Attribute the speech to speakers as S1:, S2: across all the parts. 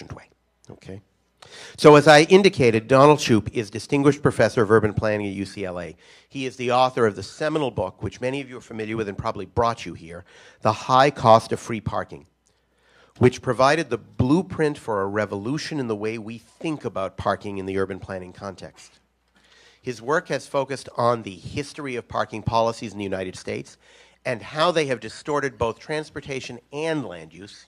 S1: way. Okay. So as I indicated, Donald Shoup is Distinguished Professor of Urban Planning at UCLA. He is the author of the seminal book, which many of you are familiar with and probably brought you here, The High Cost of Free Parking, which provided the blueprint for a revolution in the way we think about parking in the urban planning context. His work has focused on the history of parking policies in the United States and how they have distorted both transportation and land use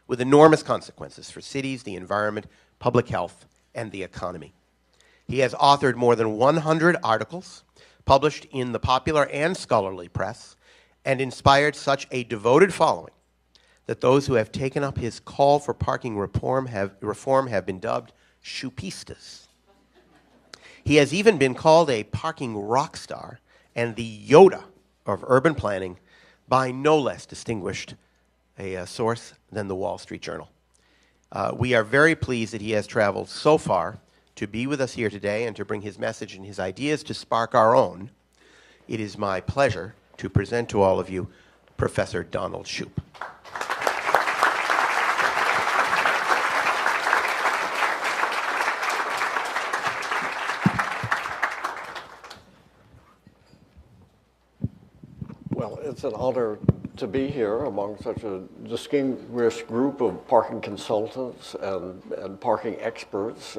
S1: with enormous consequences for cities, the environment, public health, and the economy. He has authored more than 100 articles, published in the popular and scholarly press, and inspired such a devoted following that those who have taken up his call for parking reform have been dubbed Shoupistas. He has even been called a parking rock star and the Yoda of urban planning by no less distinguished a source than the Wall Street Journal. We are very pleased that he has traveled so far to be with us here today and to bring his message and his ideas to spark our own. It is my pleasure to present to all of you Professor Donald Shoup.
S2: Well, it's an honor to be here among such a distinguished group of parking consultants and parking experts.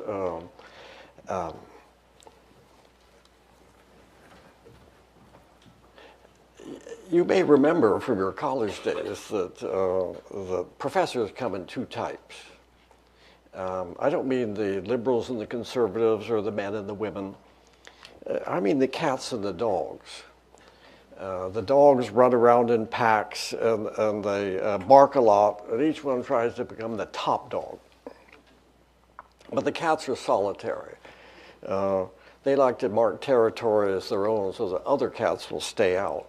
S2: You may remember from your college days that the professors come in two types. I don't mean the liberals and the conservatives or the men and the women. I mean the cats and the dogs. The dogs run around in packs and they bark a lot, and each one tries to become the top dog. But the cats are solitary. They like to mark territory as their own so that other cats will stay out.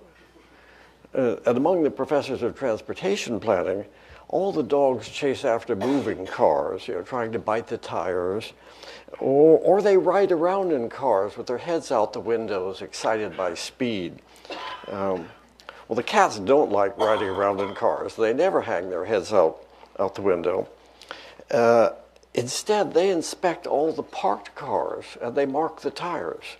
S2: And among the professors of transportation planning, all the dogs chase after moving cars, trying to bite the tires, or they ride around in cars with their heads out the windows, excited by speed. Well, the cats don't like riding around in cars. They never hang their heads out the window. Instead, they inspect all the parked cars and they mark the tires.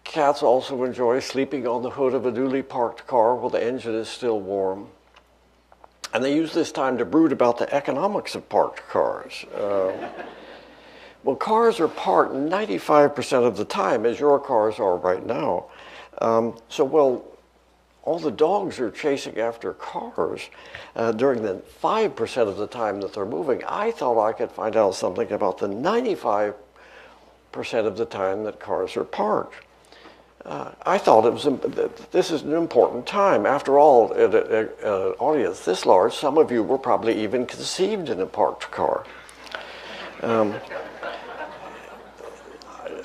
S2: Cats also enjoy sleeping on the hood of a newly parked car while the engine is still warm. And they use this time to brood about the economics of parked cars. Well, cars are parked 95% of the time, as your cars are right now. So while all the dogs are chasing after cars during the 5% of the time that they're moving, I thought I could find out something about the 95% of the time that cars are parked. I thought this is an important time. After all, in an audience this large, some of you were probably even conceived in a parked car.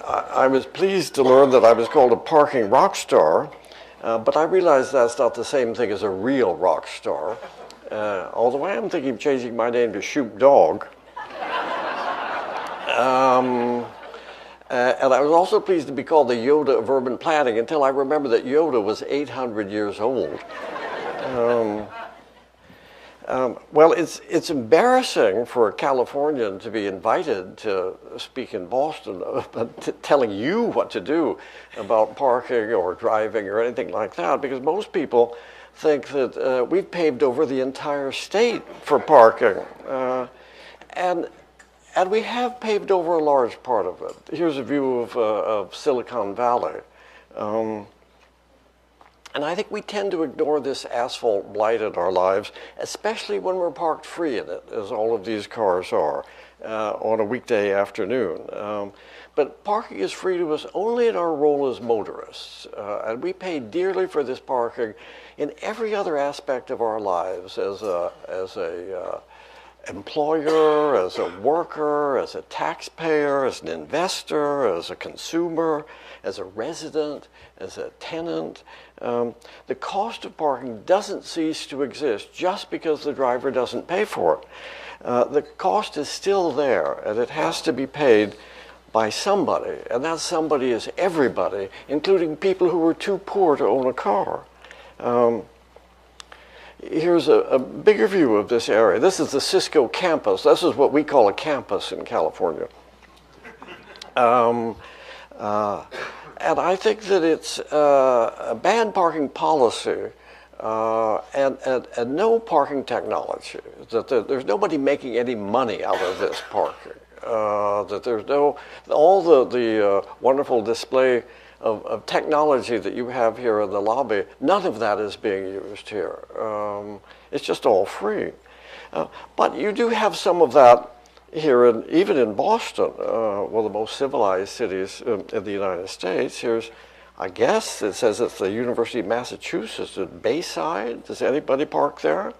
S2: I was pleased to learn that I was called a parking rock star, but I realized that's not the same thing as a real rock star, although I am thinking of changing my name to Shoup Dog. And I was also pleased to be called the Yoda of urban planning until I remember that Yoda was 800 years old. Well, it's embarrassing for a Californian to be invited to speak in Boston, telling you what to do about parking or driving or anything like that, because most people think that we've paved over the entire state for parking. And we have paved over a large part of it. Here's a view of Silicon Valley. And I think we tend to ignore this asphalt blight in our lives, especially when we're parked free in it, as all of these cars are, on a weekday afternoon. But parking is free to us only in our role as motorists. And we pay dearly for this parking in every other aspect of our lives, as a employer, as a worker, as a taxpayer, as an investor, as a consumer, as a resident, as a tenant. The cost of parking doesn't cease to exist just because the driver doesn't pay for it. The cost is still there, and it has to be paid by somebody, and that somebody is everybody, including people who are too poor to own a car. here's a bigger view of this area. This is the Cisco campus. This is what we call a campus in California. And I think that it's a bad parking policy and no parking technology, that there's nobody making any money out of this parking, that there's all the wonderful display of technology that you have here in the lobby, none of that is being used here. It's just all free. But you do have some of that here, even in Boston, one of the most civilized cities in the United States. Here's, I guess, it says it's the University of Massachusetts at Bayside. Does anybody park there?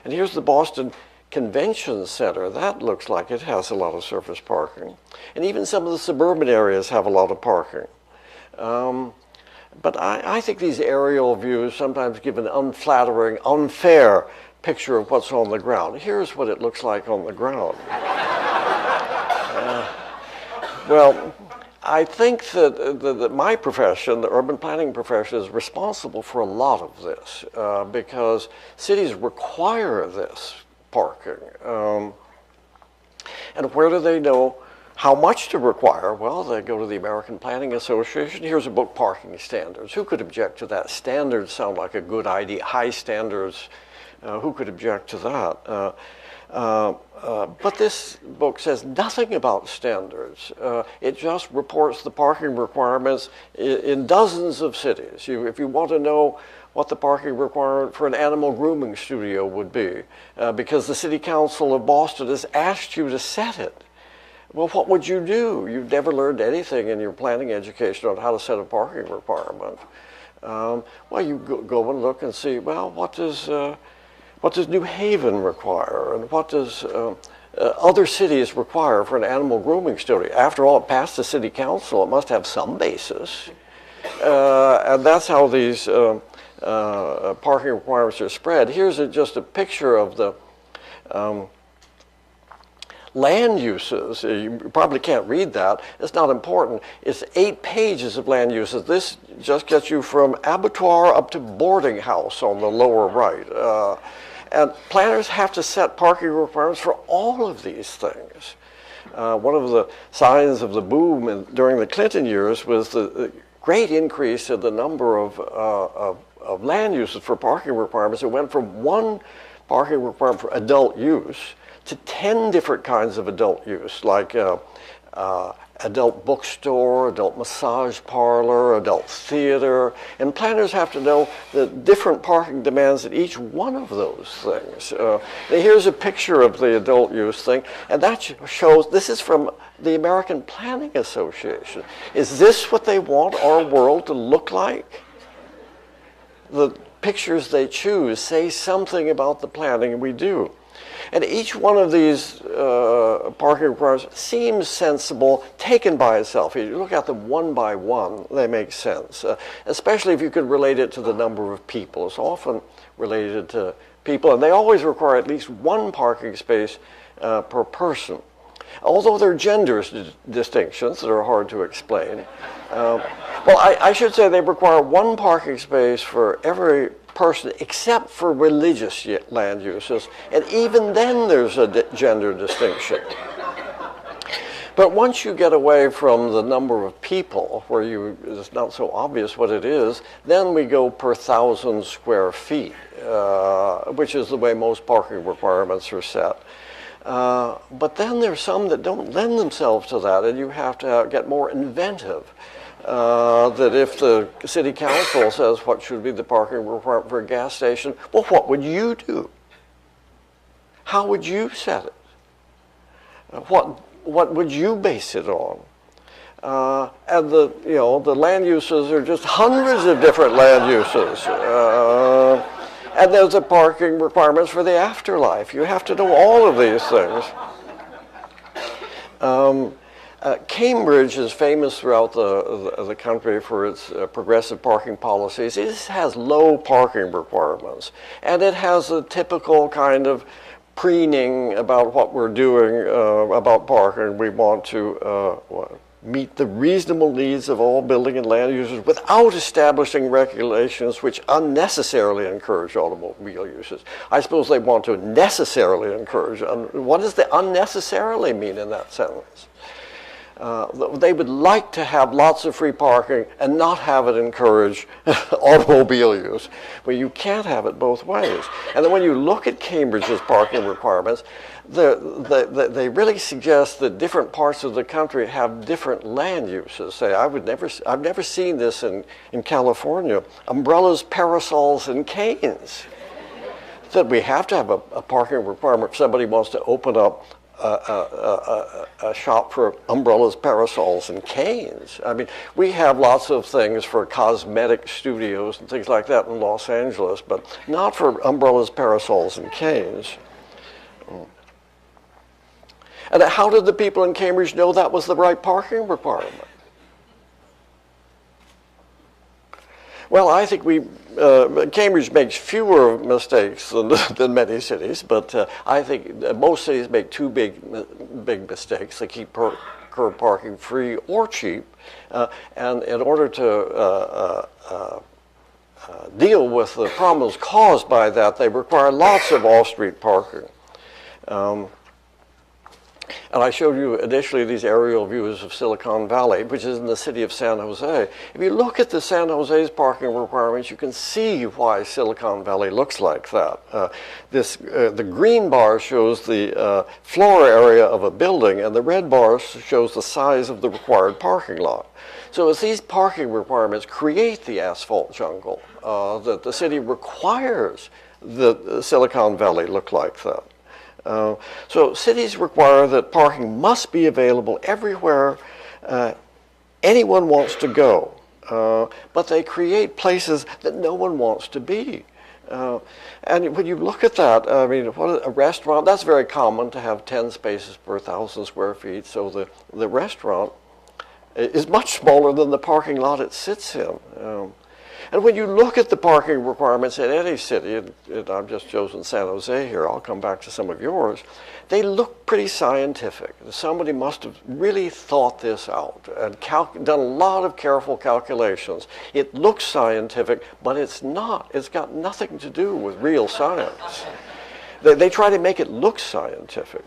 S2: And here's the Boston Convention Center. That looks like it has a lot of surface parking. And even some of the suburban areas have a lot of parking. But I think these aerial views sometimes give an unflattering, unfair picture of what's on the ground. Here's what it looks like on the ground. Well, I think that my profession, the urban planning profession, is responsible for a lot of this because cities require this parking. And where do they know how much to require? Well, they go to the American Planning Association. Here's a book, Parking Standards. Who could object to that? Standards sound like a good idea. High standards. Who could object to that? But this book says nothing about standards. It just reports the parking requirements in dozens of cities. If you want to know what the parking requirement for an animal grooming studio would be, because the City Council of Boston has asked you to set it, well, what would you do? You've never learned anything in your planning education on how to set a parking requirement. Well, you go and look and see, well, what does New Haven require, and what does other cities require for an animal grooming studio? After all, it passed the City Council. It must have some basis. And that's how these parking requirements are spread. Here's just a picture of the land uses. You probably can't read that. It's not important. It's 8 pages of land uses. This just gets you from abattoir up to boarding house on the lower right. And planners have to set parking requirements for all of these things. One of the signs of the boom during the Clinton years was the great increase in the number of land uses for parking requirements. It went from 1 parking requirement for adult use to 10 different kinds of adult use, like adult bookstore, adult massage parlor, adult theater. And planners have to know the different parking demands at each one of those things. Here's a picture of the adult use thing, and that shows, this is from the American Planning Association. Is this what they want our world to look like? The pictures they choose say something about the planning we do. And each one of these parking requirements seems sensible taken by itself. If you look at them one by one, they make sense, especially if you could relate it to the number of people. It's often related to people, and they always require at least 1 parking space per person. Although there are gender distinctions that are hard to explain. Well, I should say they require 1 parking space for every person except for religious land uses, and even then there's a gender distinction. But once you get away from the number of people, where it's not so obvious what it is, then we go per 1,000 square feet, which is the way most parking requirements are set. But then there's some that don't lend themselves to that, and you have to get more inventive. That if the City Council says what should be the parking requirement for a gas station, well, what would you do? How would you set it? What would you base it on? And the land uses are just hundreds of different land uses. And there's the parking requirements for the afterlife. You have to know all of these things. Cambridge is famous throughout the country for its progressive parking policies. It has low parking requirements, and it has a typical kind of preening about what we're doing about parking. We want to meet the reasonable needs of all building and land users without establishing regulations which unnecessarily encourage automobile uses. I suppose they want to necessarily encourage. What does the unnecessarily mean in that sentence? They would like to have lots of free parking and not have it encourage automobile use. Well, you can't have it both ways. And then when you look at Cambridge's parking requirements, they really suggest that different parts of the country have different land uses. Say, I've never seen this in California. Umbrellas, parasols, and canes. That we have to have a parking requirement if somebody wants to open up a shop for umbrellas, parasols, and canes. I mean, we have lots of things for cosmetic studios and things like that in Los Angeles, but not for umbrellas, parasols, and canes. And how did the people in Cambridge know that was the right parking requirement? Well, I think Cambridge makes fewer mistakes than many cities, but I think most cities make two big mistakes. They keep curb parking free or cheap, and in order to deal with the problems caused by that, they require lots of off-street parking. And I showed you initially these aerial views of Silicon Valley, which is in the city of San Jose. If you look at the San Jose's parking requirements, you can see why Silicon Valley looks like that. The green bar shows the floor area of a building, and the red bar shows the size of the required parking lot. So as these parking requirements create the asphalt jungle, that the city requires that Silicon Valley look like that. So cities require that parking must be available everywhere anyone wants to go, but they create places that no one wants to be. And when you look at that, I mean, a restaurant, that's very common to have 10 spaces per 1,000 square feet, so the restaurant is much smaller than the parking lot it sits in. And when you look at the parking requirements in any city, and I've just chosen San Jose here, I'll come back to some of yours, they look pretty scientific. Somebody must have really thought this out and done a lot of careful calculations. It looks scientific, but it's not. It's got nothing to do with real science. They try to make it look scientific.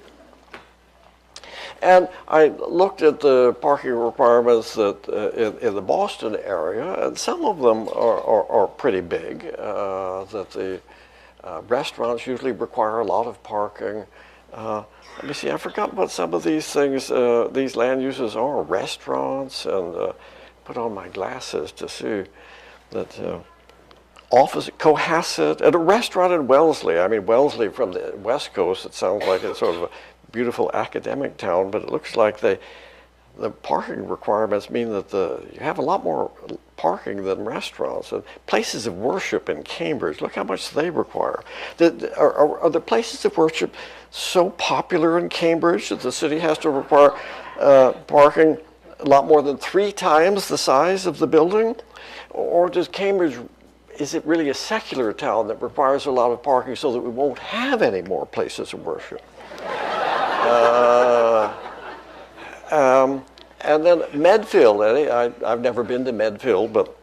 S2: And I looked at the parking requirements that in the Boston area, and some of them are pretty big, that the restaurants usually require a lot of parking. Let me see, I forgot what some of these things, these land uses are. Restaurants, and put on my glasses to see that office, Cohasset, and a restaurant in Wellesley. I mean, Wellesley from the West Coast, it sounds like it's sort of a beautiful academic town, but it looks like the parking requirements mean that you have a lot more parking than restaurants. And places of worship in Cambridge, look how much they require. Are the places of worship so popular in Cambridge that the city has to require parking a lot more than 3 times the size of the building? Or does Cambridge, is it really a secular town that requires a lot of parking so that we won't have any more places of worship? And then Medfield, Eddie, I've never been to Medfield, but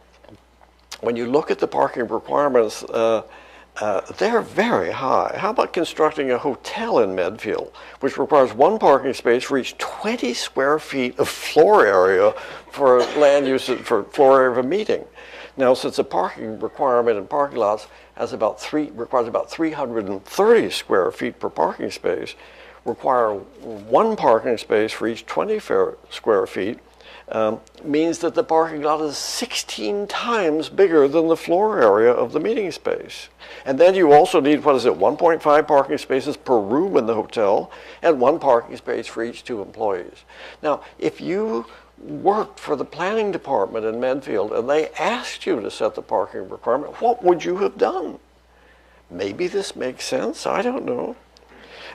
S2: when you look at the parking requirements, they're very high. How about constructing a hotel in Medfield, which requires 1 parking space for each 20 square feet of floor area for land use, for floor area of a meeting? Now, since the parking requirement in parking lots requires about 330 square feet per parking space, require 1 parking space for each 20 square feet, means that the parking lot is 16 times bigger than the floor area of the meeting space. And then you also need, 1.5 parking spaces per room in the hotel, and 1 parking space for each 2 employees. Now, if you worked for the planning department in Medfield and they asked you to set the parking requirement, what would you have done? Maybe this makes sense, I don't know.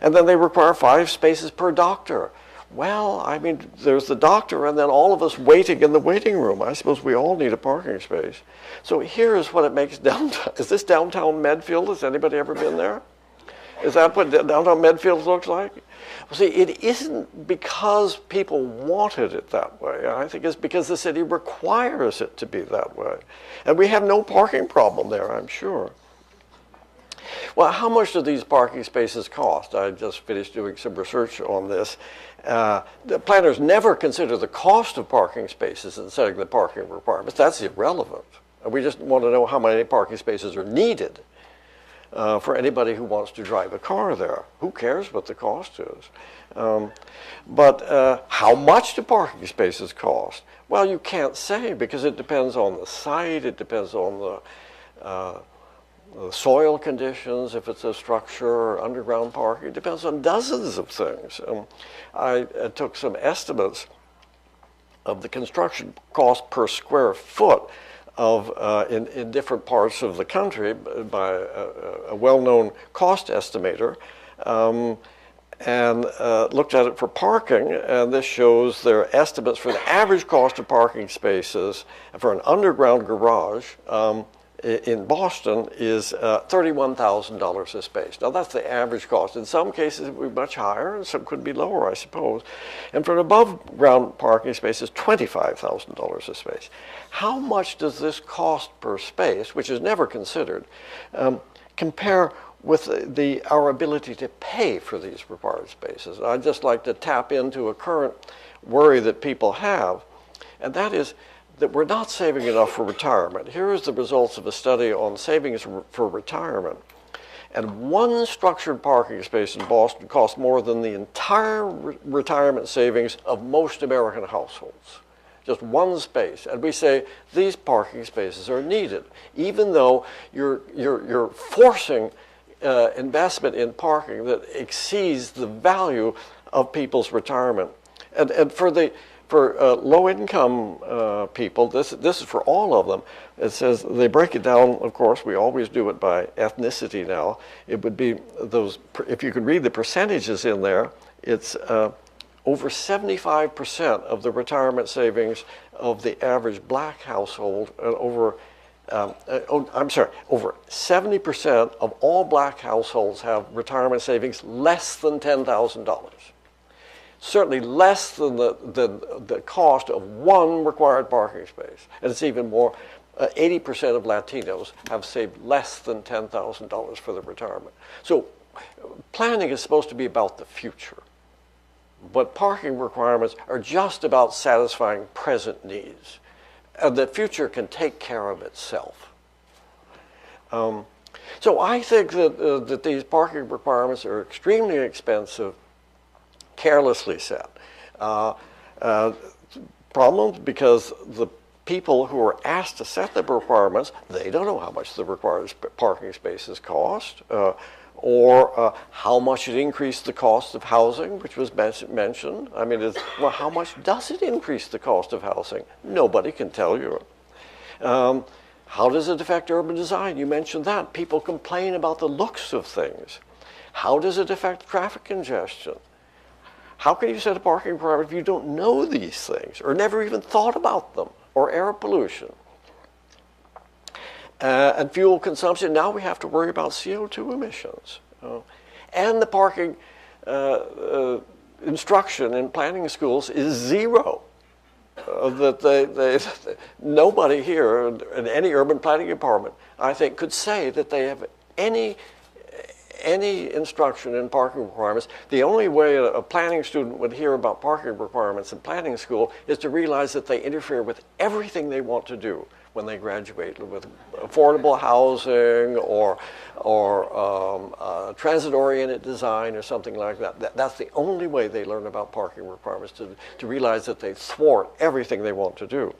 S2: And then they require 5 spaces per doctor. Well, I mean, there's the doctor and then all of us waiting in the waiting room. I suppose we all need a parking space. So here's what it makes downtown. Is this downtown Medfield? Has anybody ever been there? Is that what downtown Medfield looks like? Well, see, it isn't because people wanted it that way. I think it's because the city requires it to be that way. And we have no parking problem there, I'm sure. Well, how much do these parking spaces cost? I just finished doing some research on this. The planners never consider the cost of parking spaces in setting the parking requirements. That's irrelevant. We just want to know how many parking spaces are needed for anybody who wants to drive a car there. Who cares what the cost is? But how much do parking spaces cost? Well, you can't say because it depends on the site, it depends on the soil conditions, if it's a structure or underground parking. It depends on dozens of things. I took some estimates of the construction cost per square foot of in different parts of the country by a well-known cost estimator, and looked at it for parking, and this shows their estimates for the average cost of parking spaces for an underground garage in Boston is $31,000 a space. Now that's the average cost. In some cases it would be much higher, and some could be lower, I suppose. And for an above ground parking space is $25,000 a space. How much does this cost per space, which is never considered, compare with our ability to pay for these required spaces? I'd just like to tap into a current worry that people have, and that is that we're not saving enough for retirement. Here is the results of a study on savings for retirement. And one structured parking space in Boston costs more than the entire retirement savings of most American households. Just one space. And we say these parking spaces are needed, even though you're forcing investment in parking that exceeds the value of people's retirement. And for low-income people, this is for all of them. It says they break it down. Of course, we always do it by ethnicity now. It would be those. If you could read the percentages in there, it's over 75% of the retirement savings of the average black household, over 70% of all black households have retirement savings less than $10,000. Certainly less than the cost of one required parking space. And it's even more, 80% of Latinos have saved less than $10,000 for their retirement. So planning is supposed to be about the future. But parking requirements are just about satisfying present needs. And the future can take care of itself. So I think that these parking requirements are extremely expensive, carelessly set. Problems because the people who are asked to set the requirements, they don't know how much the required parking spaces cost, or how much it increased the cost of housing, which was mentioned. I mean, well, how much does it increase the cost of housing? Nobody can tell you. How does it affect urban design? You mentioned that. People complain about the looks of things. How does it affect traffic congestion? How can you set a parking requirement if you don't know these things or never even thought about them? Or air pollution. And fuel consumption, now we have to worry about CO2 emissions. And the parking instruction in planning schools is zero. Nobody here in any urban planning department, I think, could say that they have any instruction in parking requirements. The only way a planning student would hear about parking requirements in planning school is to realize that they interfere with everything they want to do when they graduate, with affordable housing or transit-oriented design or something like that. That's the only way they learn about parking requirements, to realize that they thwart everything they want to do.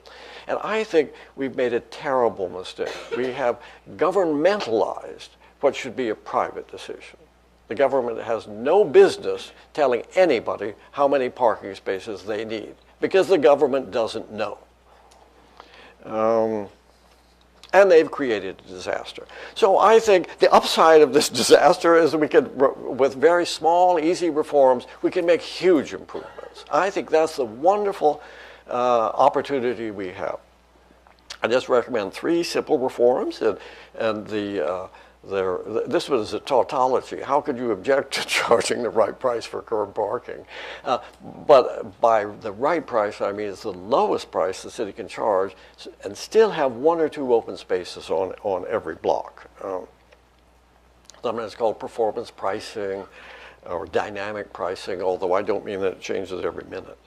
S2: And I think we've made a terrible mistake. We have governmentalized what should be a private decision. The government has no business telling anybody how many parking spaces they need because the government doesn't know. And they've created a disaster. So I think the upside of this disaster is that we can, with very small, easy reforms, we can make huge improvements. I think that's the wonderful opportunity we have. I just recommend 3 simple reforms, and the this was a tautology. How could you object to charging the right price for curb parking? But by the right price, I mean it's the lowest price the city can charge and still have 1 or 2 open spaces on every block. Sometimes it's called performance pricing or dynamic pricing, although I don't mean that it changes every minute.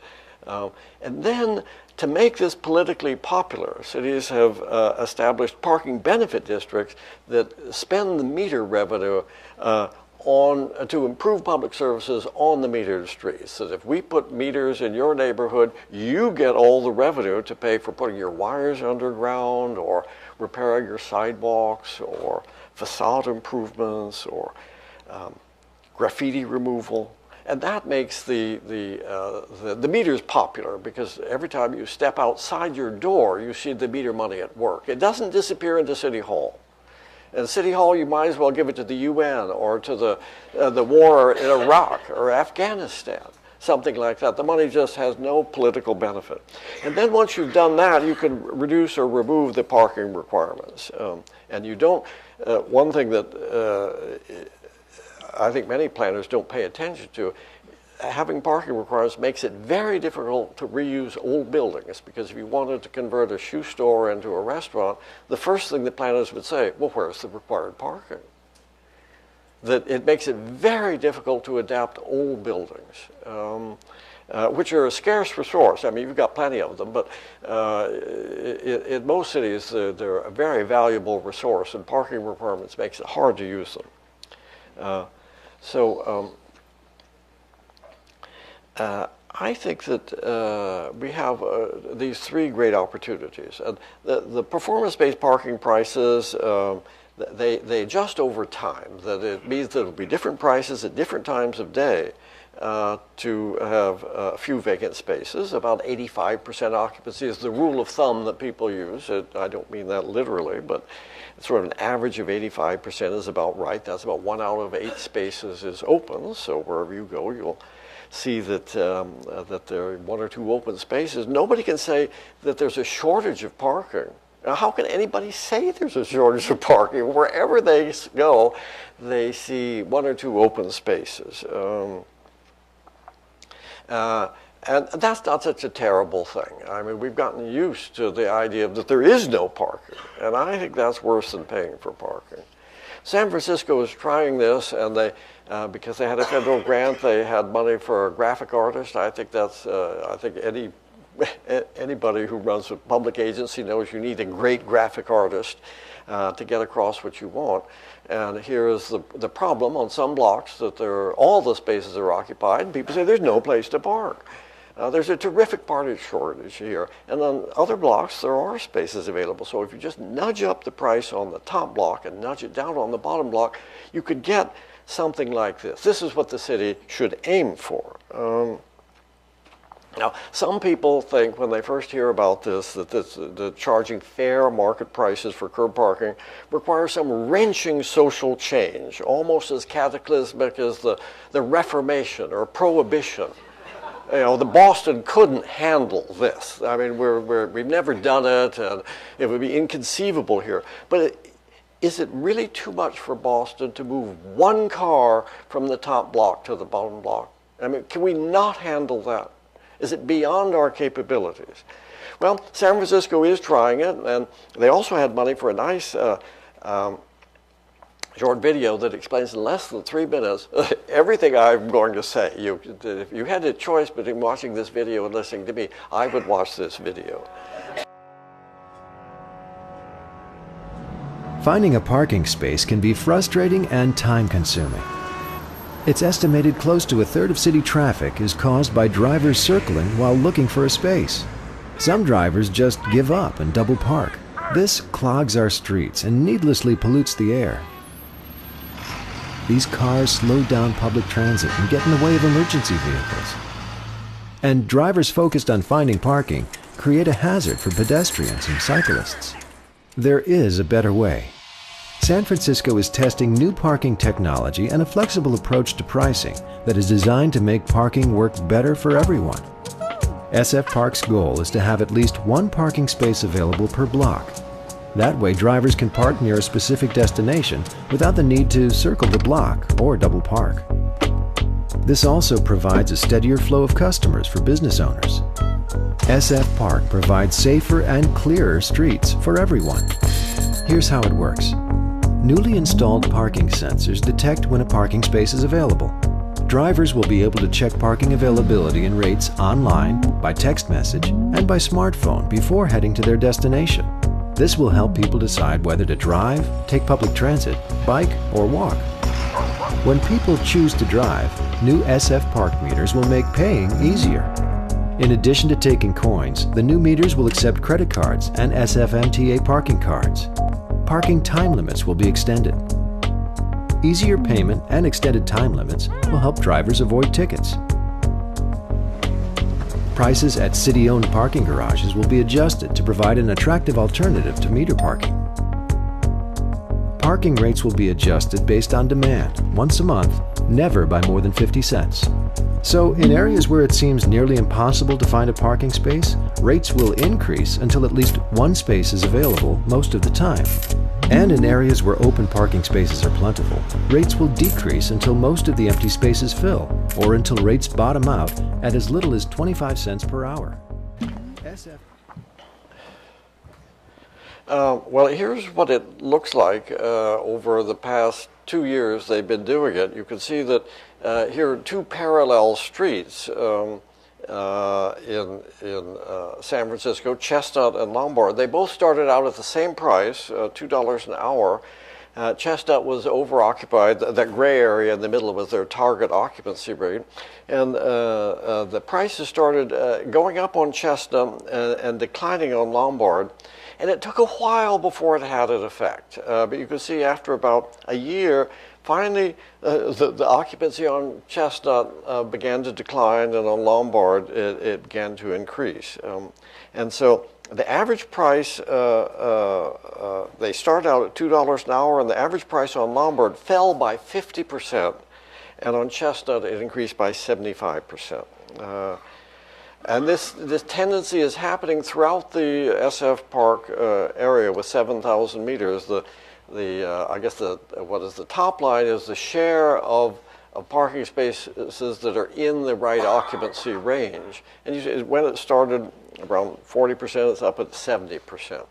S2: And then to make this politically popular, cities have established parking benefit districts that spend the meter revenue to improve public services on the metered streets. So if we put meters in your neighborhood, you get all the revenue to pay for putting your wires underground or repairing your sidewalks or facade improvements or graffiti removal. And that makes the meters popular because every time you step outside your door, you see the meter money at work. It doesn't disappear into City Hall. And City Hall, you might as well give it to the UN or to the war in Iraq or Afghanistan, something like that. The money just has no political benefit. And then once you've done that, you can reduce or remove the parking requirements. And you don't, one thing that I think many planners don't pay attention to, having parking requirements makes it very difficult to reuse old buildings, because if you wanted to convert a shoe store into a restaurant, the first thing the planners would say, well, where's the required parking? That it makes it very difficult to adapt old buildings, which are a scarce resource. I mean, you've got plenty of them, but in most cities, they're a very valuable resource, and parking requirements makes it hard to use them. I think that we have these 3 great opportunities. The performance-based parking prices, they adjust over time. That it means that it'll be different prices at different times of day to have a few vacant spaces. About 85% occupancy is the rule of thumb that people use. I don't mean that literally, but sort of an average of 85% is about right. That's about 1 out of 8 spaces is open. So wherever you go, you'll see that that there are 1 or 2 open spaces. Nobody can say that there's a shortage of parking. Now, how can anybody say there's a shortage of parking? Wherever they go, they see 1 or 2 open spaces. And that's not such a terrible thing. I mean, we've gotten used to the idea that there is no parking, and I think that's worse than paying for parking. San Francisco is trying this, and they, because they had a federal grant, they had money for a graphic artist. I think that's, I think anybody who runs a public agency knows you need a great graphic artist to get across what you want. And here is the problem on some blocks, that all the spaces are occupied, and people say there's no place to park. There's a terrific parking shortage here. And on other blocks, there are spaces available. So if you just nudge up the price on the top block and nudge it down on the bottom block, you could get something like this. This is what the city should aim for. Now, some people think when they first hear about this, that the charging fair market prices for curb parking requires some wrenching social change, almost as cataclysmic as the Reformation or Prohibition. You know, the Boston couldn't handle this. I mean, we've never done it, and it would be inconceivable here. But is it really too much for Boston to move 1 car from the top block to the bottom block? I mean, can we not handle that? Is it beyond our capabilities? Well, San Francisco is trying it, and they also had money for a nice short video that explains in less than 3 minutes everything I'm going to say. If you had a choice between watching this video and listening to me, I would watch this video.
S3: Finding a parking space can be frustrating and time-consuming. It's estimated close to 1/3 of city traffic is caused by drivers circling while looking for a space. Some drivers just give up and double park. This clogs our streets and needlessly pollutes the air. These cars slow down public transit and get in the way of emergency vehicles. And drivers focused on finding parking create a hazard for pedestrians and cyclists. There is a better way. San Francisco is testing new parking technology and a flexible approach to pricing that is designed to make parking work better for everyone. SF Park's goal is to have at least 1 parking space available per block. That way, drivers can park near a specific destination without the need to circle the block or double park. This also provides a steadier flow of customers for business owners. SF Park provides safer and clearer streets for everyone. Here's how it works. Newly installed parking sensors detect when a parking space is available. Drivers will be able to check parking availability and rates online, by text message, and by smartphone before heading to their destination. This will help people decide whether to drive, take public transit, bike, or walk. When people choose to drive, new SF Park meters will make paying easier. In addition to taking coins, the new meters will accept credit cards and SFMTA parking cards. Parking time limits will be extended. Easier payment and extended time limits will help drivers avoid tickets. Prices at city-owned parking garages will be adjusted to provide an attractive alternative to meter parking. Parking rates will be adjusted based on demand, once a month, never by more than 50 cents. So, in areas where it seems nearly impossible to find a parking space, rates will increase until at least one space is available most of the time. And in areas where open parking spaces are plentiful, rates will decrease until most of the empty spaces fill, or until rates bottom out at as little as 25 cents per hour.
S2: Well, here's what it looks like over the past 2 years they've been doing it. You can see that here are two parallel streets in San Francisco, Chestnut and Lombard. They both started out at the same price, $2 an hour. Chestnut was overoccupied. That gray area in the middle was their target occupancy rate. And the prices started going up on Chestnut and declining on Lombard. And it took a while before it had an effect. But you can see after about a year, finally, the occupancy on Chestnut began to decline, and on Lombard, it began to increase. And so the average price, they started out at $2 an hour, and the average price on Lombard fell by 50%, and on Chestnut, it increased by 75%. And this tendency is happening throughout the SF Park area with 7,000 meters. I guess what is the top line is the share of parking spaces that are in the right occupancy range. And when it started around 40%, it's up at 70%.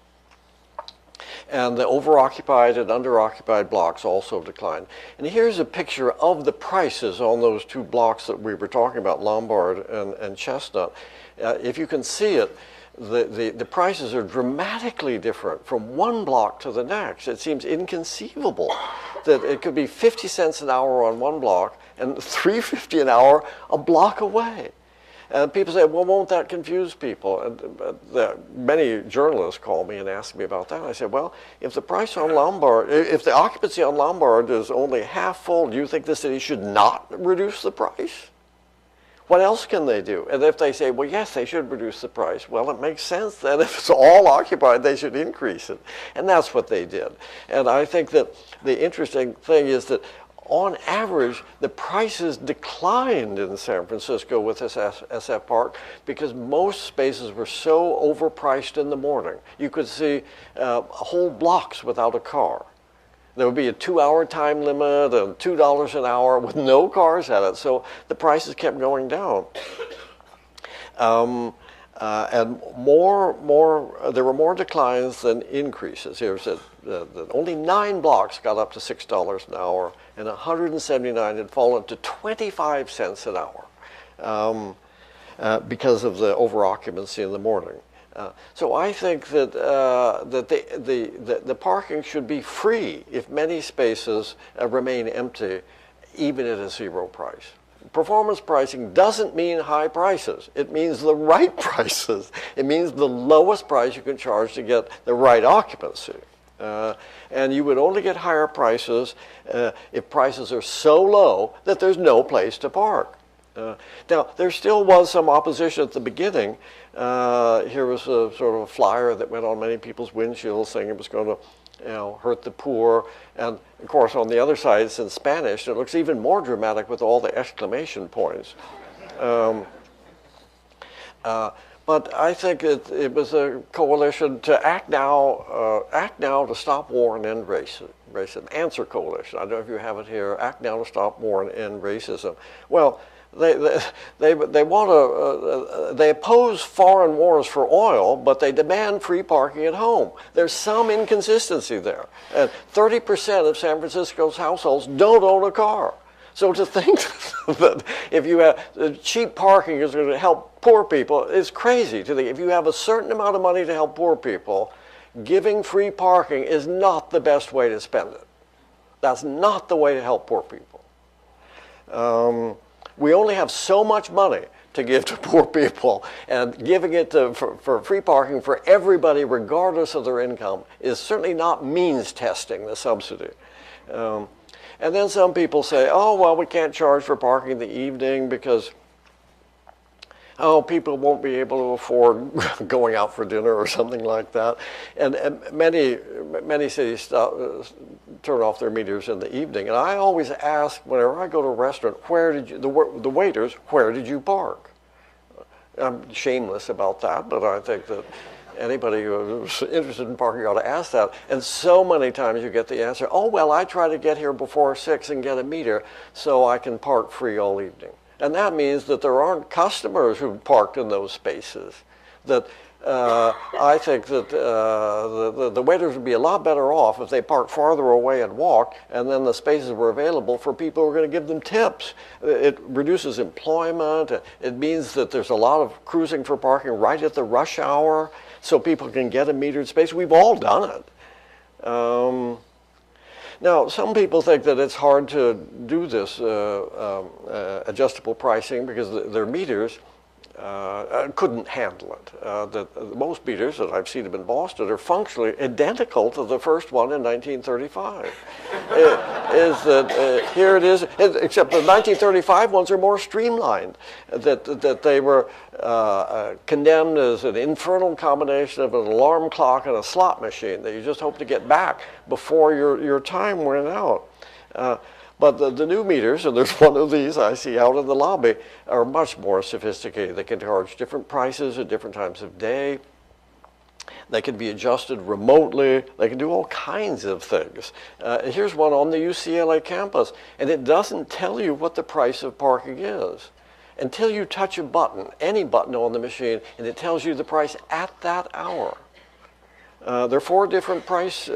S2: And the overoccupied and underoccupied blocks also declined. And here's a picture of the prices on those two blocks that we were talking about, Lombard and Chestnut. If you can see it, the prices are dramatically different from one block to the next. It seems inconceivable that it could be 50 cents an hour on one block and $3.50 an hour a block away. And people say, well, won't that confuse people? And many journalists call me and ask me about that. And I said, well, if the price on Lombard, if the occupancy on Lombard is only half full, do you think the city should not reduce the price? What else can they do? And if they say, well, yes, they should reduce the price, well, it makes sense then. If it's all occupied, they should increase it. And that's what they did. And I think that the interesting thing is that on average, the prices declined in San Francisco with this SF Park because most spaces were so overpriced in the morning. You could see whole blocks without a car. There would be a 2-hour time limit and $2 an hour with no cars at it. So the prices kept going down. And there were more declines than increases. Here said only 9 blocks got up to $6 an hour, and 179 had fallen to 25 cents an hour because of the overoccupancy in the morning. So I think that the parking should be free if many spaces remain empty, even at a zero price. Performance pricing doesn't mean high prices. It means the right prices. It means the lowest price you can charge to get the right occupancy. And you would only get higher prices if prices are so low that there's no place to park. Now, there still was some opposition at the beginning. Here was a sort of a flyer that went on many people's windshields saying it was going to hurt the poor. And of course, on the other side, it's in Spanish. And it looks even more dramatic with all the exclamation points. But But I think it was a coalition to act now to stop war and end racism. Answer coalition. I don't know if you have it here. Act now to stop war and end racism. Well, they want to they oppose foreign wars for oil, but they demand free parking at home. There's some inconsistency there. And 30% of San Francisco's households don't own a car. So to think that if you have cheap parking is going to help poor people is crazy. To think if you have a certain amount of money to help poor people, giving free parking is not the best way to spend it. That's not the way to help poor people. We only have so much money to give to poor people, and giving it for free parking for everybody, regardless of their income, is certainly not means testing the subsidy. And then some people say, oh, well, we can't charge for parking in the evening because, oh, people won't be able to afford going out for dinner or something like that. And many cities turn off their meters in the evening. And I always ask, whenever I go to a restaurant, the waiters, where did you park? I'm shameless about that, but I think that anybody who's interested in parking ought to ask that. And so many times you get the answer, oh, well, I try to get here before 6 and get a meter so I can park free all evening. And that means that there aren't customers who parked in those spaces. That I think that the waiters would be a lot better off if they parked farther away and walked, and then the spaces were available for people who are going to give them tips. It reduces employment. It means that there's a lot of cruising for parking right at the rush hour, so people can get a metered space. We've all done it. Now, some people think that it's hard to do this adjustable pricing because their meters couldn't handle it. Most meters that I've seen in Boston are functionally identical to the first one in 1935. Here it is, except the 1935 ones are more streamlined. That they were condemned as an infernal combination of an alarm clock and a slot machine that you just hope to get back before your time went out. But the new meters, and there's one of these I see out in the lobby, are much more sophisticated. They can charge different prices at different times of day. They can be adjusted remotely. They can do all kinds of things. Here's one on the UCLA campus, and it doesn't tell you what the price of parking is until you touch a button, any button on the machine, and it tells you the price at that hour. There are 4 different price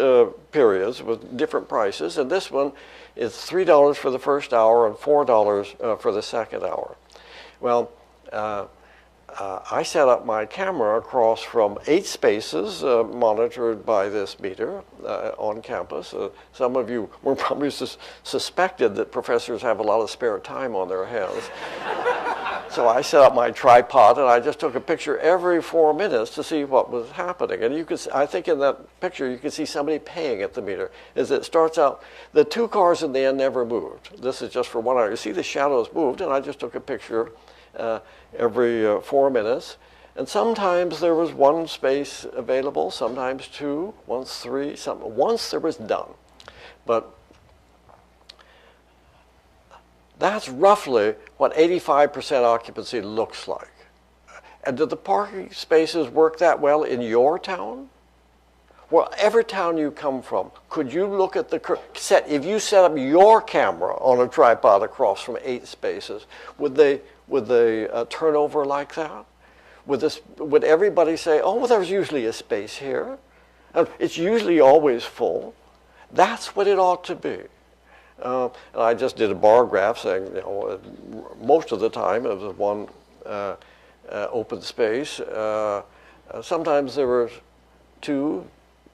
S2: periods with different prices, and this one is $3 for the first hour and $4 for the second hour. Well, I set up my camera across from 8 spaces monitored by this meter on campus. Some of you were probably suspected that professors have a lot of spare time on their hands. So I set up my tripod and I just took a picture every 4 minutes to see what was happening. And you could, I think in that picture you can see somebody paying at the meter. As it starts out, the 2 cars in the end never moved. This is just for 1 hour. You see the shadows moved, and I just took a picture every 4 minutes. And sometimes there was 1 space available, sometimes 2, once 3, once there was none. But that's roughly what 85% occupancy looks like. And do the parking spaces work that well in your town? Well, every town you come from, could you look at if you set up your camera on a tripod across from 8 spaces, would they turn over like that? Would everybody say, oh, well, there's usually a space here? It's usually always full. That's what it ought to be. And I just did a bar graph saying, most of the time it was 1 open space. Sometimes there were 2,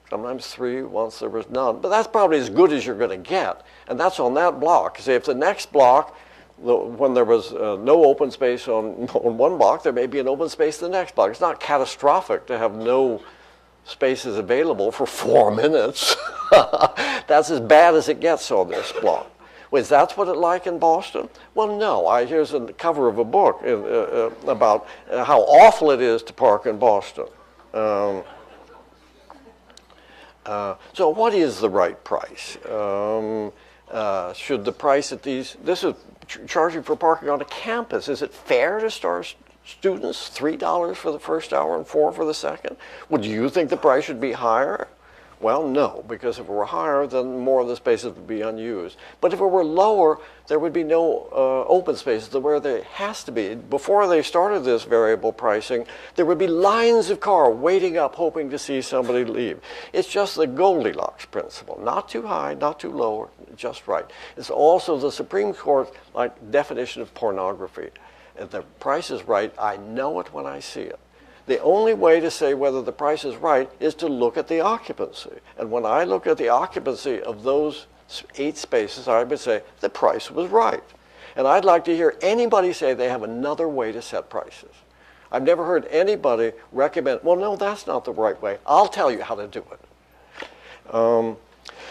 S2: sometimes 3, once there was none. But that's probably as good as you're going to get. And that's on that block. See, if the next block, when there was no open space on 1 block, there may be an open space the next block. It's not catastrophic to have no spaces available for 4 minutes. That's as bad as it gets on this block. Is that what it's like in Boston? Well, no. Here's the cover of a book about how awful it is to park in Boston. So what is the right price? Should the price at this is charging for parking on a campus. Is it fair to Students, $3 for the first hour and $4 for the second. Well, do you think the price should be higher? Well, no, because if it were higher, then more of the spaces would be unused. But if it were lower, there would be no open spaces where there has to be. Before they started this variable pricing, there would be lines of cars waiting up, hoping to see somebody leave. It's just the Goldilocks principle. Not too high, not too low, just right. It's also the Supreme Court definition of pornography. If the price is right, I know it when I see it. The only way to say whether the price is right is to look at the occupancy. And when I look at the occupancy of those 8 spaces, I would say the price was right. And I'd like to hear anybody say they have another way to set prices. I've never heard anybody recommend, well, no, that's not the right way. I'll tell you how to do it.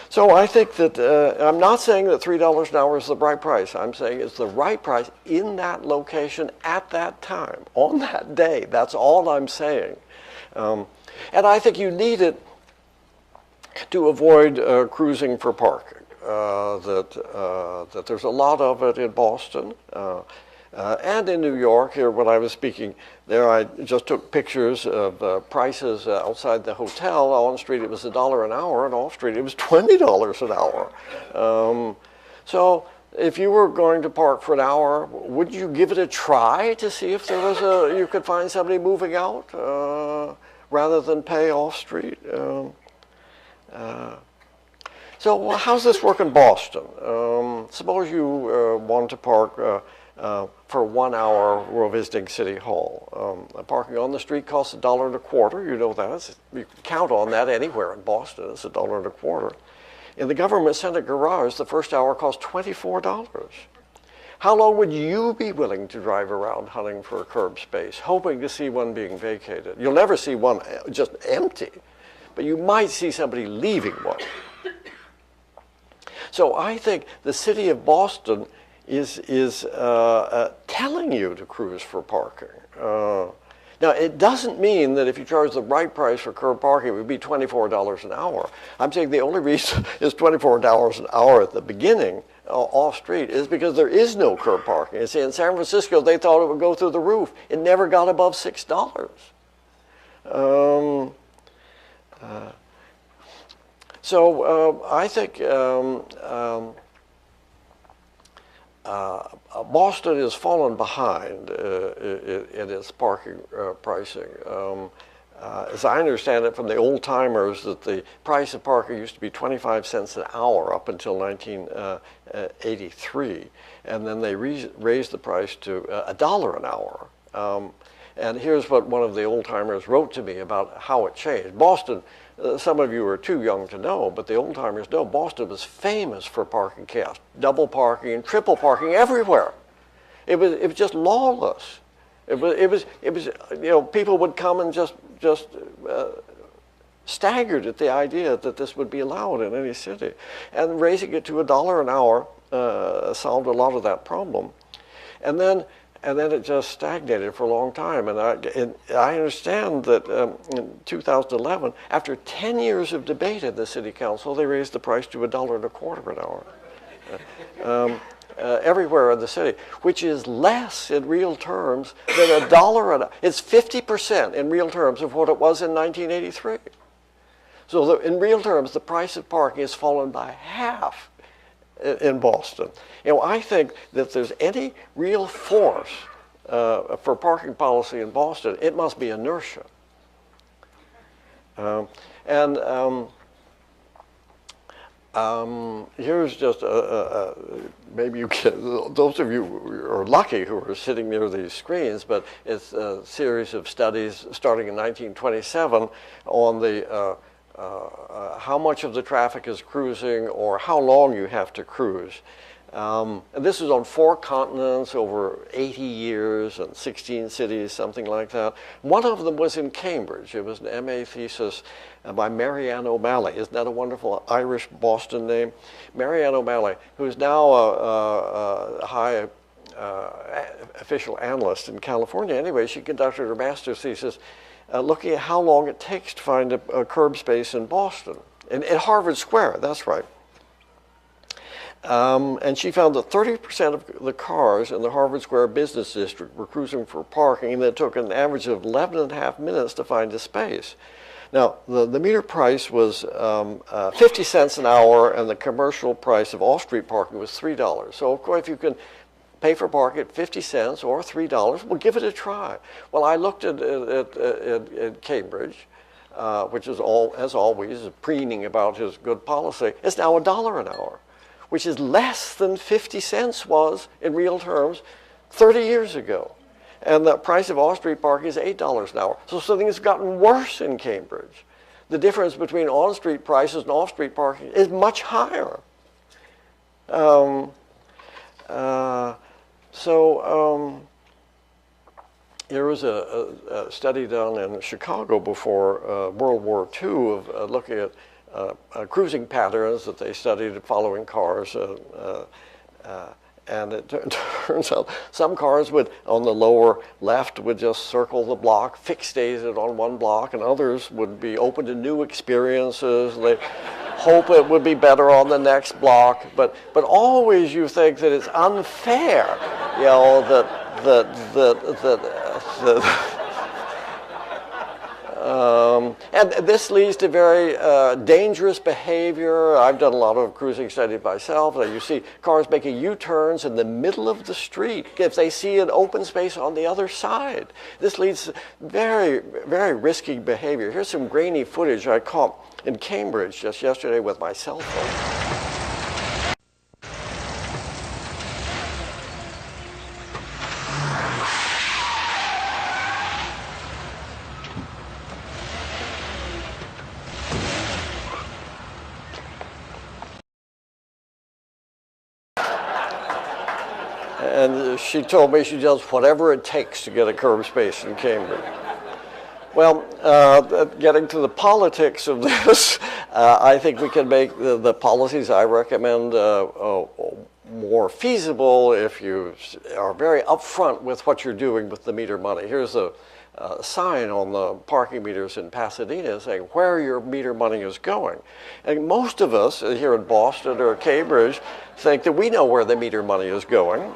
S2: So I think that, I'm not saying that $3 an hour is the right price. I'm saying it's the right price in that location at that time, on that day. That's all I'm saying. And I think you need it to avoid cruising for parking. That there's a lot of it in Boston. And in New York, here when I was speaking there, I just took pictures of prices outside the hotel. On street it was $1 an hour, and off street it was $20 an hour. So if you were going to park for an hour, would you give it a try to see if there was you could find somebody moving out rather than pay off street? So how's this work in Boston? Suppose you want to park for 1 hour while visiting City Hall. Parking on the street costs $1.25. You know that. You can count on that anywhere in Boston. It's $1.25. In the government center garage, the first hour costs $24. How long would you be willing to drive around hunting for a curb space, hoping to see one being vacated? You'll never see one just empty, but you might see somebody leaving one. So I think the city of Boston is telling you to cruise for parking. Now, it doesn't mean that if you charge the right price for curb parking, it would be $24 an hour. I'm saying the only reason is $24 an hour at the beginning off street is because there is no curb parking. You see, in San Francisco, they thought it would go through the roof. It never got above $6. So I think Boston has fallen behind in its parking pricing. As I understand it from the old timers, that the price of parking used to be 25 cents an hour up until 1983, and then they raised the price to $1 an hour. And here's what one of the old timers wrote to me about how it changed. Boston, some of you are too young to know, but the old timers know Boston was famous for parking chaos, double parking and triple parking everywhere. It was just lawless. It was people would come and just staggered at the idea that this would be allowed in any city, and raising it to $1 an hour solved a lot of that problem, and then it just stagnated for a long time. And I understand that in 2011, after 10 years of debate in the city council, they raised the price to $1.25 an hour. Everywhere in the city, which is less in real terms than $1 an hour. It's 50% in real terms of what it was in 1983. So in real terms, the price of parking has fallen by half in Boston. I think that if there's any real force for parking policy in Boston, it must be inertia. Here's just maybe you can, those of you who are lucky who are sitting near these screens, but it's a series of studies starting in 1927 on the how much of the traffic is cruising or how long you have to cruise. And this is on 4 continents over 80 years and 16 cities, something like that. One of them was in Cambridge. It was an MA thesis by Marianne O'Malley. Isn't that a wonderful Irish Boston name? Marianne O'Malley, who is now a high official analyst in California. Anyway, she conducted her master's thesis looking at how long it takes to find a curb space in Boston, at Harvard Square, that's right. And she found that 30% of the cars in the Harvard Square business district were cruising for parking, and it took an average of 11 and a half minutes to find a space. Now, the meter price was 50 cents an hour, and the commercial price of off-street parking was $3. So, of course, if you can pay for parking at 50 cents or $3, well, give it a try. Well, I looked at Cambridge, which is, as always, preening about his good policy. It's now $1 an hour, which is less than 50 cents was in real terms 30 years ago. And the price of off-street parking is $8 an hour. So something has gotten worse in Cambridge. The difference between on-street prices and off-street parking is much higher. There was a study done in Chicago before World War II of looking at cruising patterns that they studied following cars. And it turns out some cars would, on the lower left, would just circle the block, fixate it on one block, and others would be open to new experiences. They hope it would be better on the next block, but always you think that it's unfair, you know, and this leads to very dangerous behavior. I've done a lot of cruising studies myself. You see cars making U-turns in the middle of the street if they see an open space on the other side. This leads to very, very risky behavior. Here's some grainy footage I caught in Cambridge just yesterday with my cell phone. And she told me she does whatever it takes to get a curb space in Cambridge. Well, getting to the politics of this, I think we can make the policies I recommend more feasible if you are very upfront with what you're doing with the meter money. Here's a sign on the parking meters in Pasadena saying where your meter money is going. And most of us here in Boston or Cambridge think that we know where the meter money is going.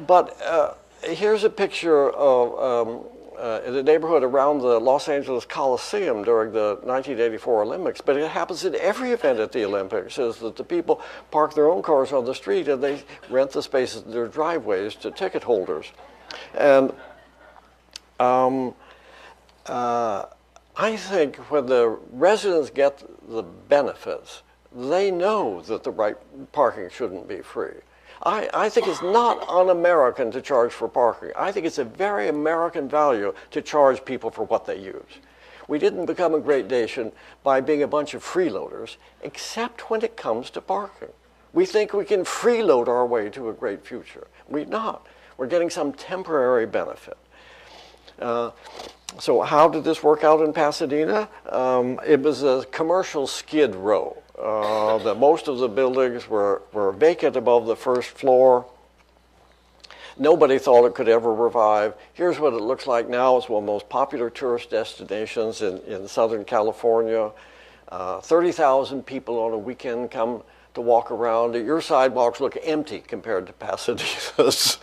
S2: But here's a picture of in the neighborhood around the Los Angeles Coliseum during the 1984 Olympics, but it happens at every event at the Olympics, is that the people park their own cars on the street and they rent the spaces in their driveways to ticket holders. And I think when the residents get the benefits, they know that the right parking shouldn't be free. I think it's not un-American to charge for parking. I think it's a very American value to charge people for what they use. We didn't become a great nation by being a bunch of freeloaders, except when it comes to parking. We think we can freeload our way to a great future. We're not. We're getting some temporary benefit. So how did this work out in Pasadena? It was a commercial skid row. Most of the buildings were vacant above the first floor. Nobody thought it could ever revive. Here's what it looks like now. It's one of the most popular tourist destinations in Southern California. 30,000 people on a weekend come to walk around. Your sidewalks look empty compared to Pasadena's.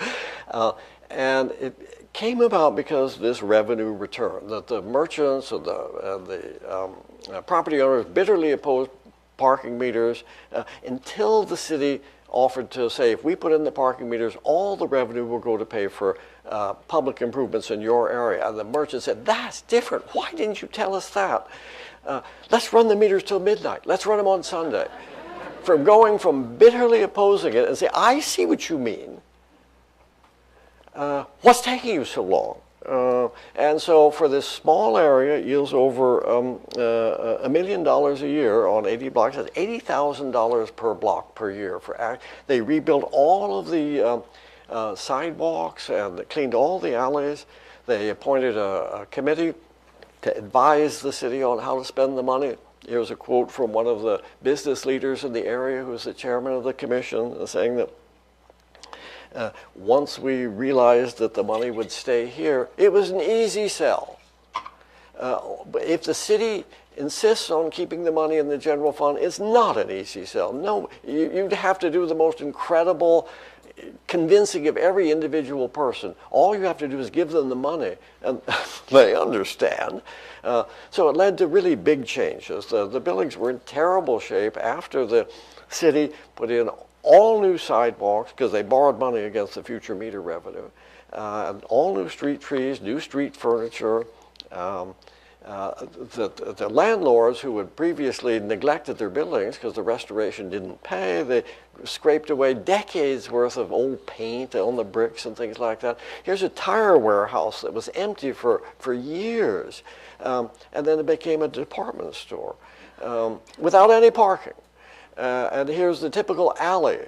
S2: And it came about because of this revenue return, that the merchants and the property owners bitterly opposed parking meters until the city offered to say, if we put in the parking meters, all the revenue will go to pay for public improvements in your area. And the merchant said, that's different. Why didn't you tell us that? Let's run the meters till midnight. Let's run them on Sunday. From going from bitterly opposing it and say, I see what you mean. What's taking you so long? And so for this small area, it yields over $1 million a year on 80 blocks. That's $80,000 per block per year. They rebuilt all of the sidewalks and cleaned all the alleys. They appointed a committee to advise the city on how to spend the money. Here's a quote from one of the business leaders in the area who's the chairman of the commission saying that once we realized that the money would stay here, it was an easy sell. If the city insists on keeping the money in the general fund, it's not an easy sell. No, you'd have to do the most incredible convincing of every individual person. All you have to do is give them the money, and they understand. So it led to really big changes. The buildings were in terrible shape after the city put in all new sidewalks because they borrowed money against the future meter revenue, and all new street trees, new street furniture. The landlords who had previously neglected their buildings because the restoration didn't pay, they scraped away decades worth of old paint on the bricks and things like that. Here's a tire warehouse that was empty for years, and then it became a department store without any parking. And here's the typical alley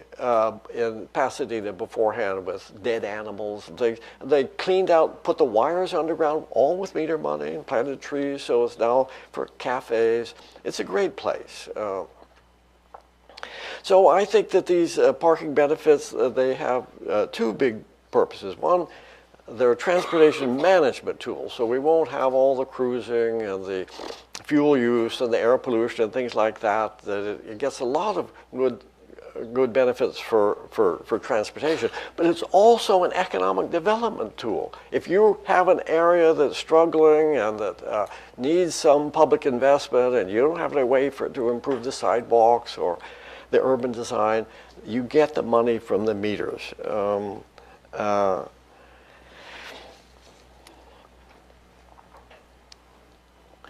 S2: in Pasadena beforehand with dead animals and things. They cleaned out, put the wires underground, all with meter money, and planted trees, so it's now for cafes. It's a great place. So I think that these parking benefits, they have two big purposes. One, they're a transportation management tool, so we won't have all the cruising and the fuel use and the air pollution and things like that. It gets a lot of good benefits for transportation, but it's also an economic development tool. If you have an area that's struggling and that needs some public investment and you don't have any way to improve the sidewalks or the urban design, you get the money from the meters.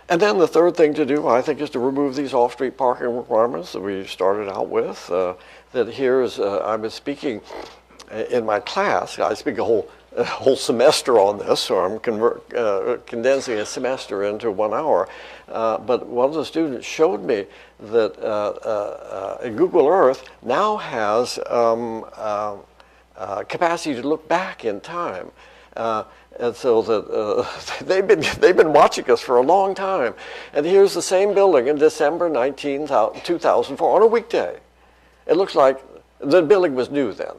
S2: And then the third thing to do, I think, is to remove these off-street parking requirements that we started out with. That here is, I was speaking in my class. I speak a whole semester on this, so I'm condensing a semester into 1 hour. But one of the students showed me that Google Earth now has capacity to look back in time. And so that they've been watching us for a long time. And here's the same building in December 2004 on a weekday. It looks like the building was new then.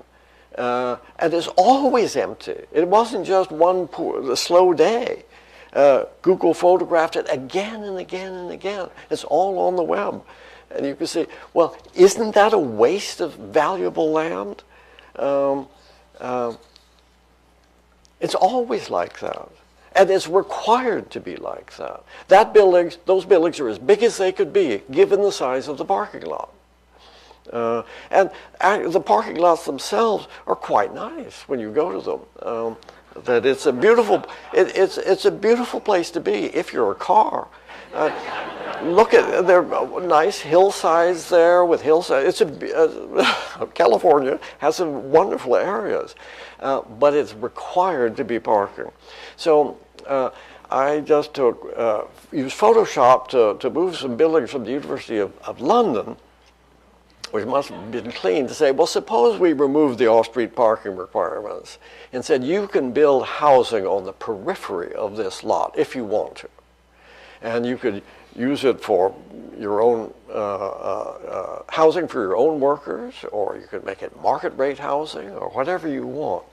S2: And it's always empty. It wasn't just one slow day. Google photographed it again and again and again. It's all on the web. And you can see, well, isn't that a waste of valuable land? It's always like that. And it's required to be like that. Those buildings are as big as they could be, given the size of the parking lot. And the parking lots themselves are quite nice when you go to them. That it's a beautiful, it's a beautiful place to be if you're a car. Look at, there are nice hillsides there with hillsides. California has some wonderful areas, but it's required to be parking. So I just used Photoshop to move some buildings from the University of London, which must have been clean, to say, well, suppose we remove the off-street parking requirements and said you can build housing on the periphery of this lot if you want to. And you could use it for your own housing for your own workers, or you could make it market rate housing, or whatever you want.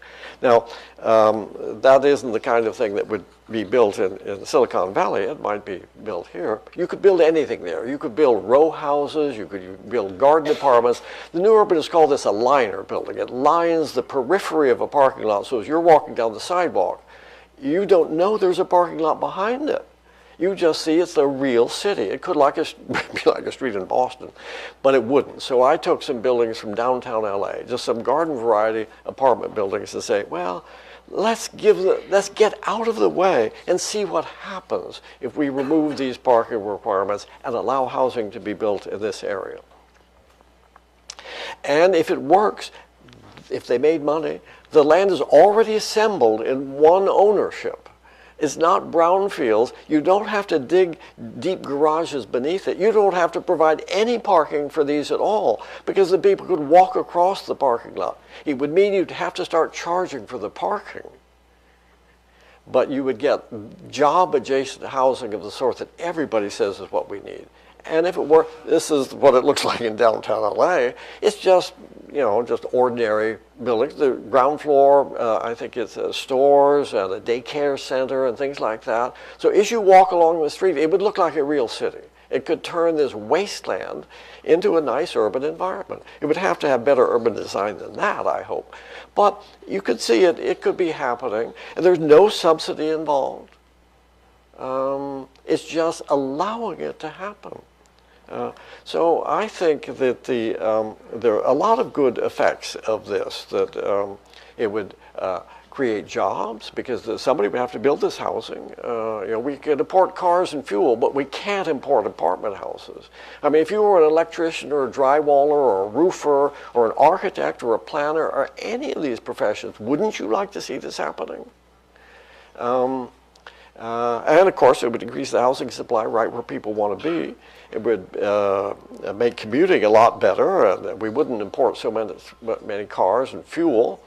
S2: Now, that isn't the kind of thing that would be built in Silicon Valley. It might be built here. You could build anything there. You could build row houses. You could build garden apartments. The new urbanists call this a liner building. It lines the periphery of a parking lot. So as you're walking down the sidewalk, you don't know there's a parking lot behind it. You just see it's the real city. It could be like a street in Boston, but it wouldn't. So I took some buildings from downtown LA, just some garden variety apartment buildings, to say, well, let's get out of the way and see what happens if we remove these parking requirements and allow housing to be built in this area. And if it works, if they made money, the land is already assembled in one ownership. It's not brownfields. You don't have to dig deep garages beneath it. You don't have to provide any parking for these at all, because the people could walk across the parking lot. It would mean you'd have to start charging for the parking. But you would get job-adjacent housing of the sort that everybody says is what we need. And if it were, this is what it looks like in downtown LA. It's just, just ordinary buildings. The ground floor, I think it's stores and a daycare center and things like that. So as you walk along the street, it would look like a real city. It could turn this wasteland into a nice urban environment. It would have to have better urban design than that, I hope. But you could see it could be happening, and there's no subsidy involved. It's just allowing it to happen. So I think that there are a lot of good effects of this, that it would create jobs, because somebody would have to build this housing. We could import cars and fuel, but we can't import apartment houses. I mean, if you were an electrician or a drywaller or a roofer or an architect or a planner or any of these professions, wouldn't you like to see this happening? And of course, it would increase the housing supply right where people want to be. It would make commuting a lot better, and we wouldn't import so many cars and fuel.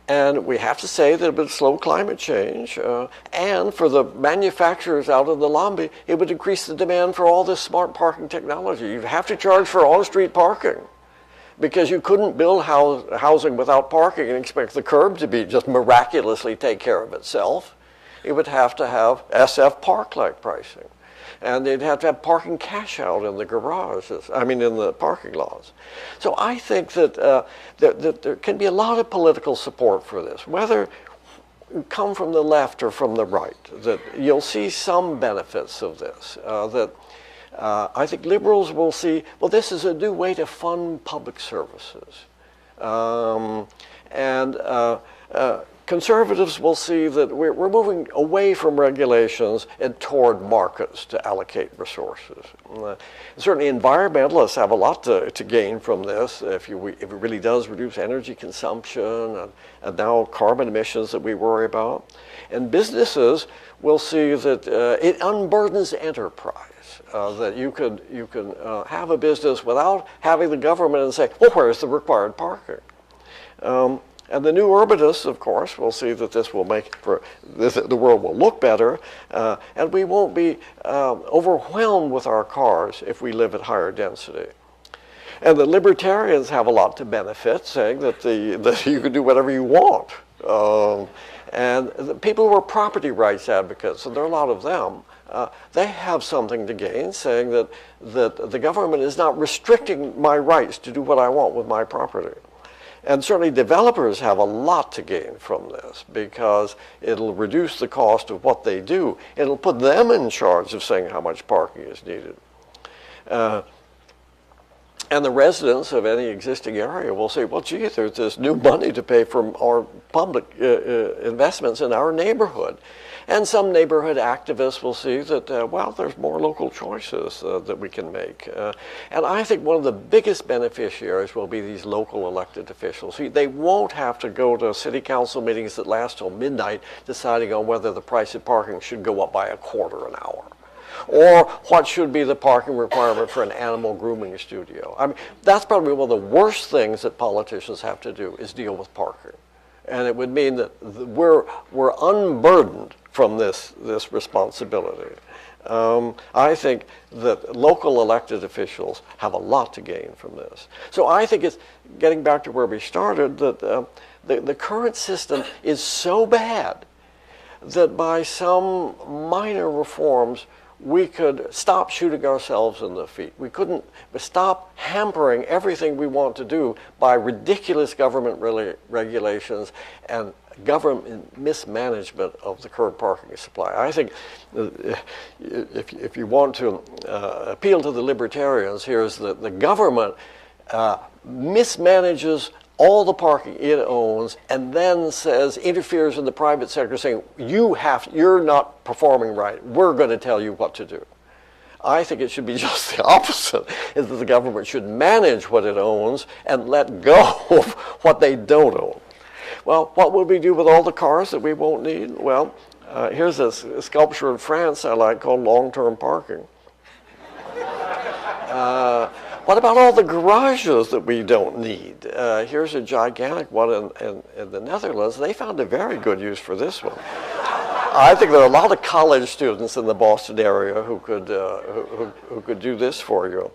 S2: And we have to say that it would slow climate change. And for the manufacturers out in the lobby, it would increase the demand for all this smart parking technology. You'd have to charge for on-street parking, because you couldn't build housing without parking and expect the curb to be just miraculously take care of itself. It would have to have SF Park-like pricing. And they'd have to have parking cash out in the garages, in the parking lots. So I think that, that there can be a lot of political support for this, whether you come from the left or from the right, that you'll see some benefits of this, I think liberals will see, well, this is a new way to fund public services. Conservatives will see that we're moving away from regulations and toward markets to allocate resources. Certainly environmentalists have a lot to gain from this, if it really does reduce energy consumption and now carbon emissions that we worry about. And businesses will see that it unburdens enterprise, that you can have a business without having the government and say, well, where's the required parking? And the new urbanists, of course, will see that this will make the world will look better, and we won't be overwhelmed with our cars if we live at higher density. And the libertarians have a lot to benefit, saying that you can do whatever you want. And the people who are property rights advocates, and there are a lot of them, they have something to gain, saying that the government is not restricting my rights to do what I want with my property. And certainly developers have a lot to gain from this, because it'll reduce the cost of what they do. It'll put them in charge of saying how much parking is needed. And the residents of any existing area will say, well, gee, there's this new money to pay for our public investments in our neighborhood. And some neighborhood activists will see that, well, there's more local choices that we can make. And I think one of the biggest beneficiaries will be these local elected officials. They won't have to go to city council meetings that last till midnight deciding on whether the price of parking should go up by $0.25 an hour, or what should be the parking requirement for an animal grooming studio. That's probably one of the worst things that politicians have to do, is deal with parking. And it would mean that we're unburdened from this responsibility. I think that local elected officials have a lot to gain from this. So I think it's getting back to where we started, that the current system is so bad that by some minor reforms, we could stop shooting ourselves in the feet. We couldn't stop hampering everything we want to do by ridiculous government regulations and government mismanagement of the current parking supply. I think if you want to appeal to the libertarians, here is that the government mismanages all the parking it owns, and then interferes in the private sector, saying, you're not performing right. We're going to tell you what to do. I think it should be just the opposite, is that the government should manage what it owns and let go of what they don't own. Well, what would we do with all the cars that we won't need? Well, here's a sculpture in France I like called long-term parking. What about all the garages that we don't need? Here's a gigantic one in the Netherlands. They found a very good use for this one. I think there are a lot of college students in the Boston area who could do this for you.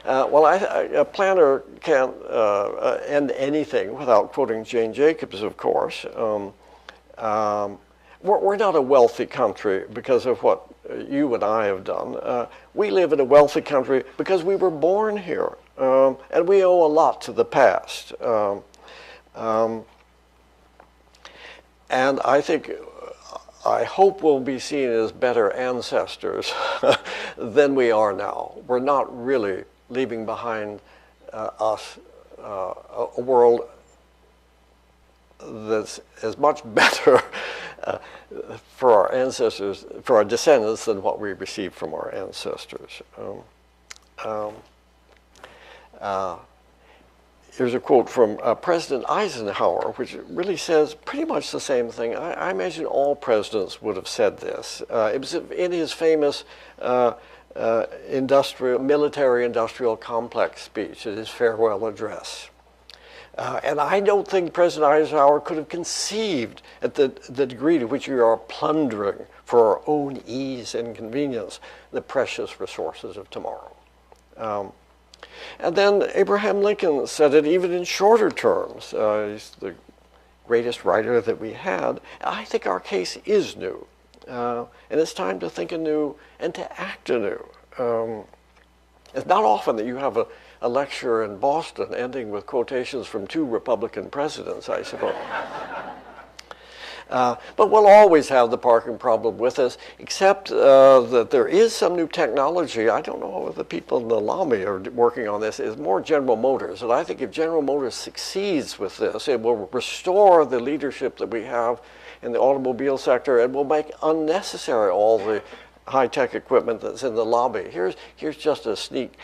S2: A planner can't end anything without quoting Jane Jacobs, of course. We're not a wealthy country because of what you and I have done. We live in a wealthy country because we were born here, and we owe a lot to the past. And I hope we'll be seen as better ancestors than we are now. We're not really leaving behind us a world that's as much better for our ancestors, for our descendants, than what we received from our ancestors. Here's a quote from President Eisenhower, which really says pretty much the same thing. I imagine all presidents would have said this. It was in his famous military-industrial complex speech, at his farewell address. And I don't think President Eisenhower could have conceived at the degree to which we are plundering for our own ease and convenience the precious resources of tomorrow. And then Abraham Lincoln said it even in shorter terms. He's the greatest writer that we had. I think our case is new. And it's time to think anew and to act anew. It's not often that you have a lecture in Boston ending with quotations from 2 Republican presidents, I suppose. But we'll always have the parking problem with us, except that there is some new technology. I don't know if the people in the lobby are working on this. It's more General Motors. And I think if General Motors succeeds with this, it will restore the leadership that we have in the automobile sector and will make unnecessary all the high-tech equipment that's in the lobby. Here's just a sneak.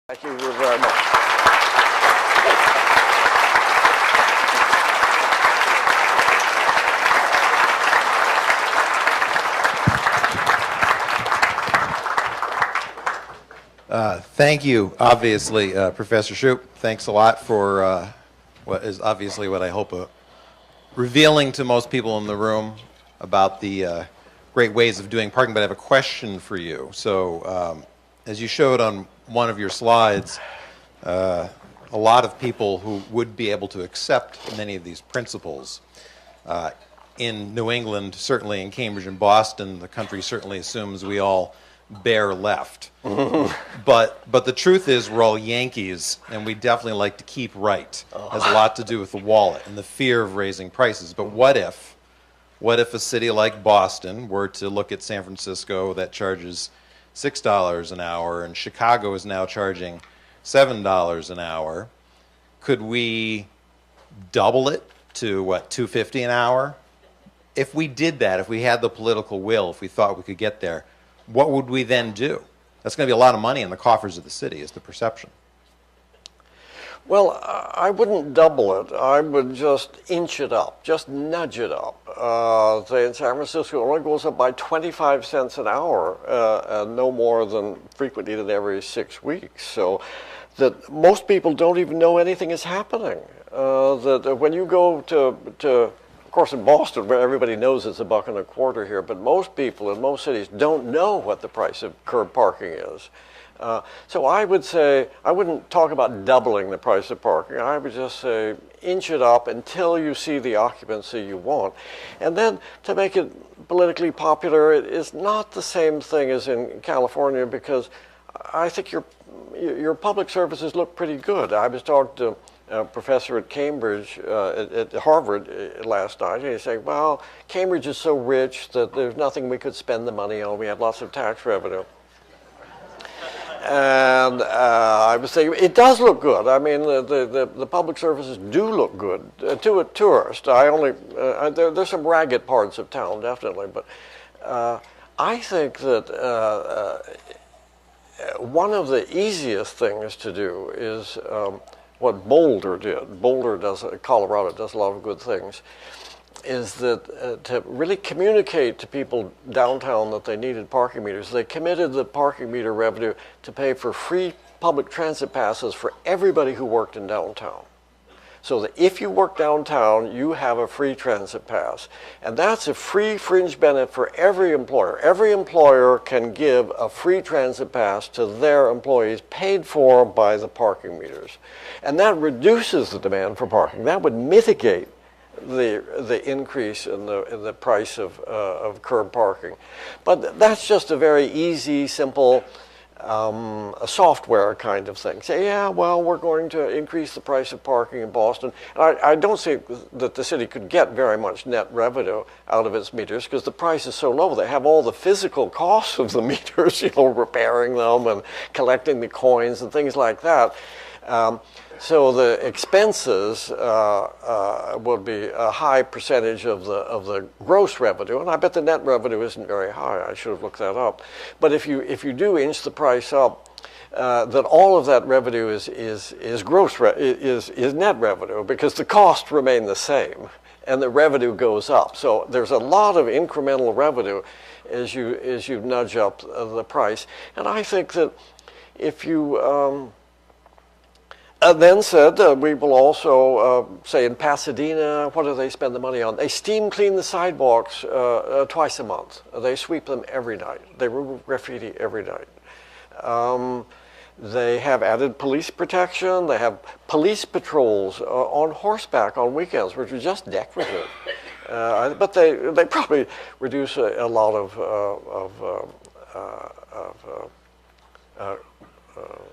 S2: Thank you very much.
S4: Thank you, obviously, Professor Shoup. Thanks a lot for what is obviously what I hope revealing to most people in the room about the great ways of doing parking. But I have a question for you. So, as you showed on one of your slides, a lot of people who would be able to accept many of these principles in New England, certainly in Cambridge and Boston, the country certainly assumes we all bear left. But the truth is we're all Yankees, and we definitely like to keep right. It has a lot to do with the wallet and the fear of raising prices. But what if a city like Boston were to look at San Francisco that charges $6 an hour, and Chicago is now charging $7 an hour? Could we double it to, what, $2.50 an hour? If we did that, if we had the political will, if we thought we could get there, what would we then do? That's going to be a lot of money in the coffers of the city, is the perception.
S2: Well, I wouldn't double it. I would just inch it up, just nudge it up. Say in San Francisco, it only goes up by 25 cents an hour, and no more than frequently than every 6 weeks. So that most people don't even know anything is happening. That when you go to of course, in Boston, where everybody knows it's $1.25 here, but most people in most cities don't know what the price of curb parking is. So I would say, I wouldn't talk about doubling the price of parking. I would just say inch it up until you see the occupancy you want. And then to make it politically popular, it is not the same thing as in California, because I think your public services look pretty good. I was talking to a professor at Cambridge, at Harvard last night, and he's saying, well, Cambridge is so rich that there's nothing we could spend the money on. We have lots of tax revenue. And I was saying, it does look good. I mean, the public services do look good to a tourist. There's some ragged parts of town, definitely, but I think that one of the easiest things to do is what Boulder did. Colorado does a lot of good things, is that to really communicate to people downtown that they needed parking meters, they committed the parking meter revenue to pay for free public transit passes for everybody who worked in downtown. So that if you work downtown, you have a free transit pass. And that's a free fringe benefit for every employer. Every employer can give a free transit pass to their employees paid for by the parking meters. And that reduces the demand for parking. That would mitigate the increase in the price of curb parking. But that's just a very easy, simple a software kind of thing. Say, yeah, well, we're going to increase the price of parking in Boston. And I don't see that the city could get very much net revenue out of its meters because the price is so low. They have all the physical costs of the meters, repairing them and collecting the coins and things like that. So the expenses will be a high percentage of the gross revenue, and I bet the net revenue isn't very high. I should have looked that up. But if you do inch the price up, that all of that revenue is net revenue because the costs remain the same, and the revenue goes up. So there's a lot of incremental revenue as you nudge up the price, and I think that if you then said, we will also, say in Pasadena, what do they spend the money on? They steam clean the sidewalks twice a month. They sweep them every night. They remove graffiti every night. They have added police protection. They have police patrols on horseback on weekends, which are just decorative. But they probably reduce a lot of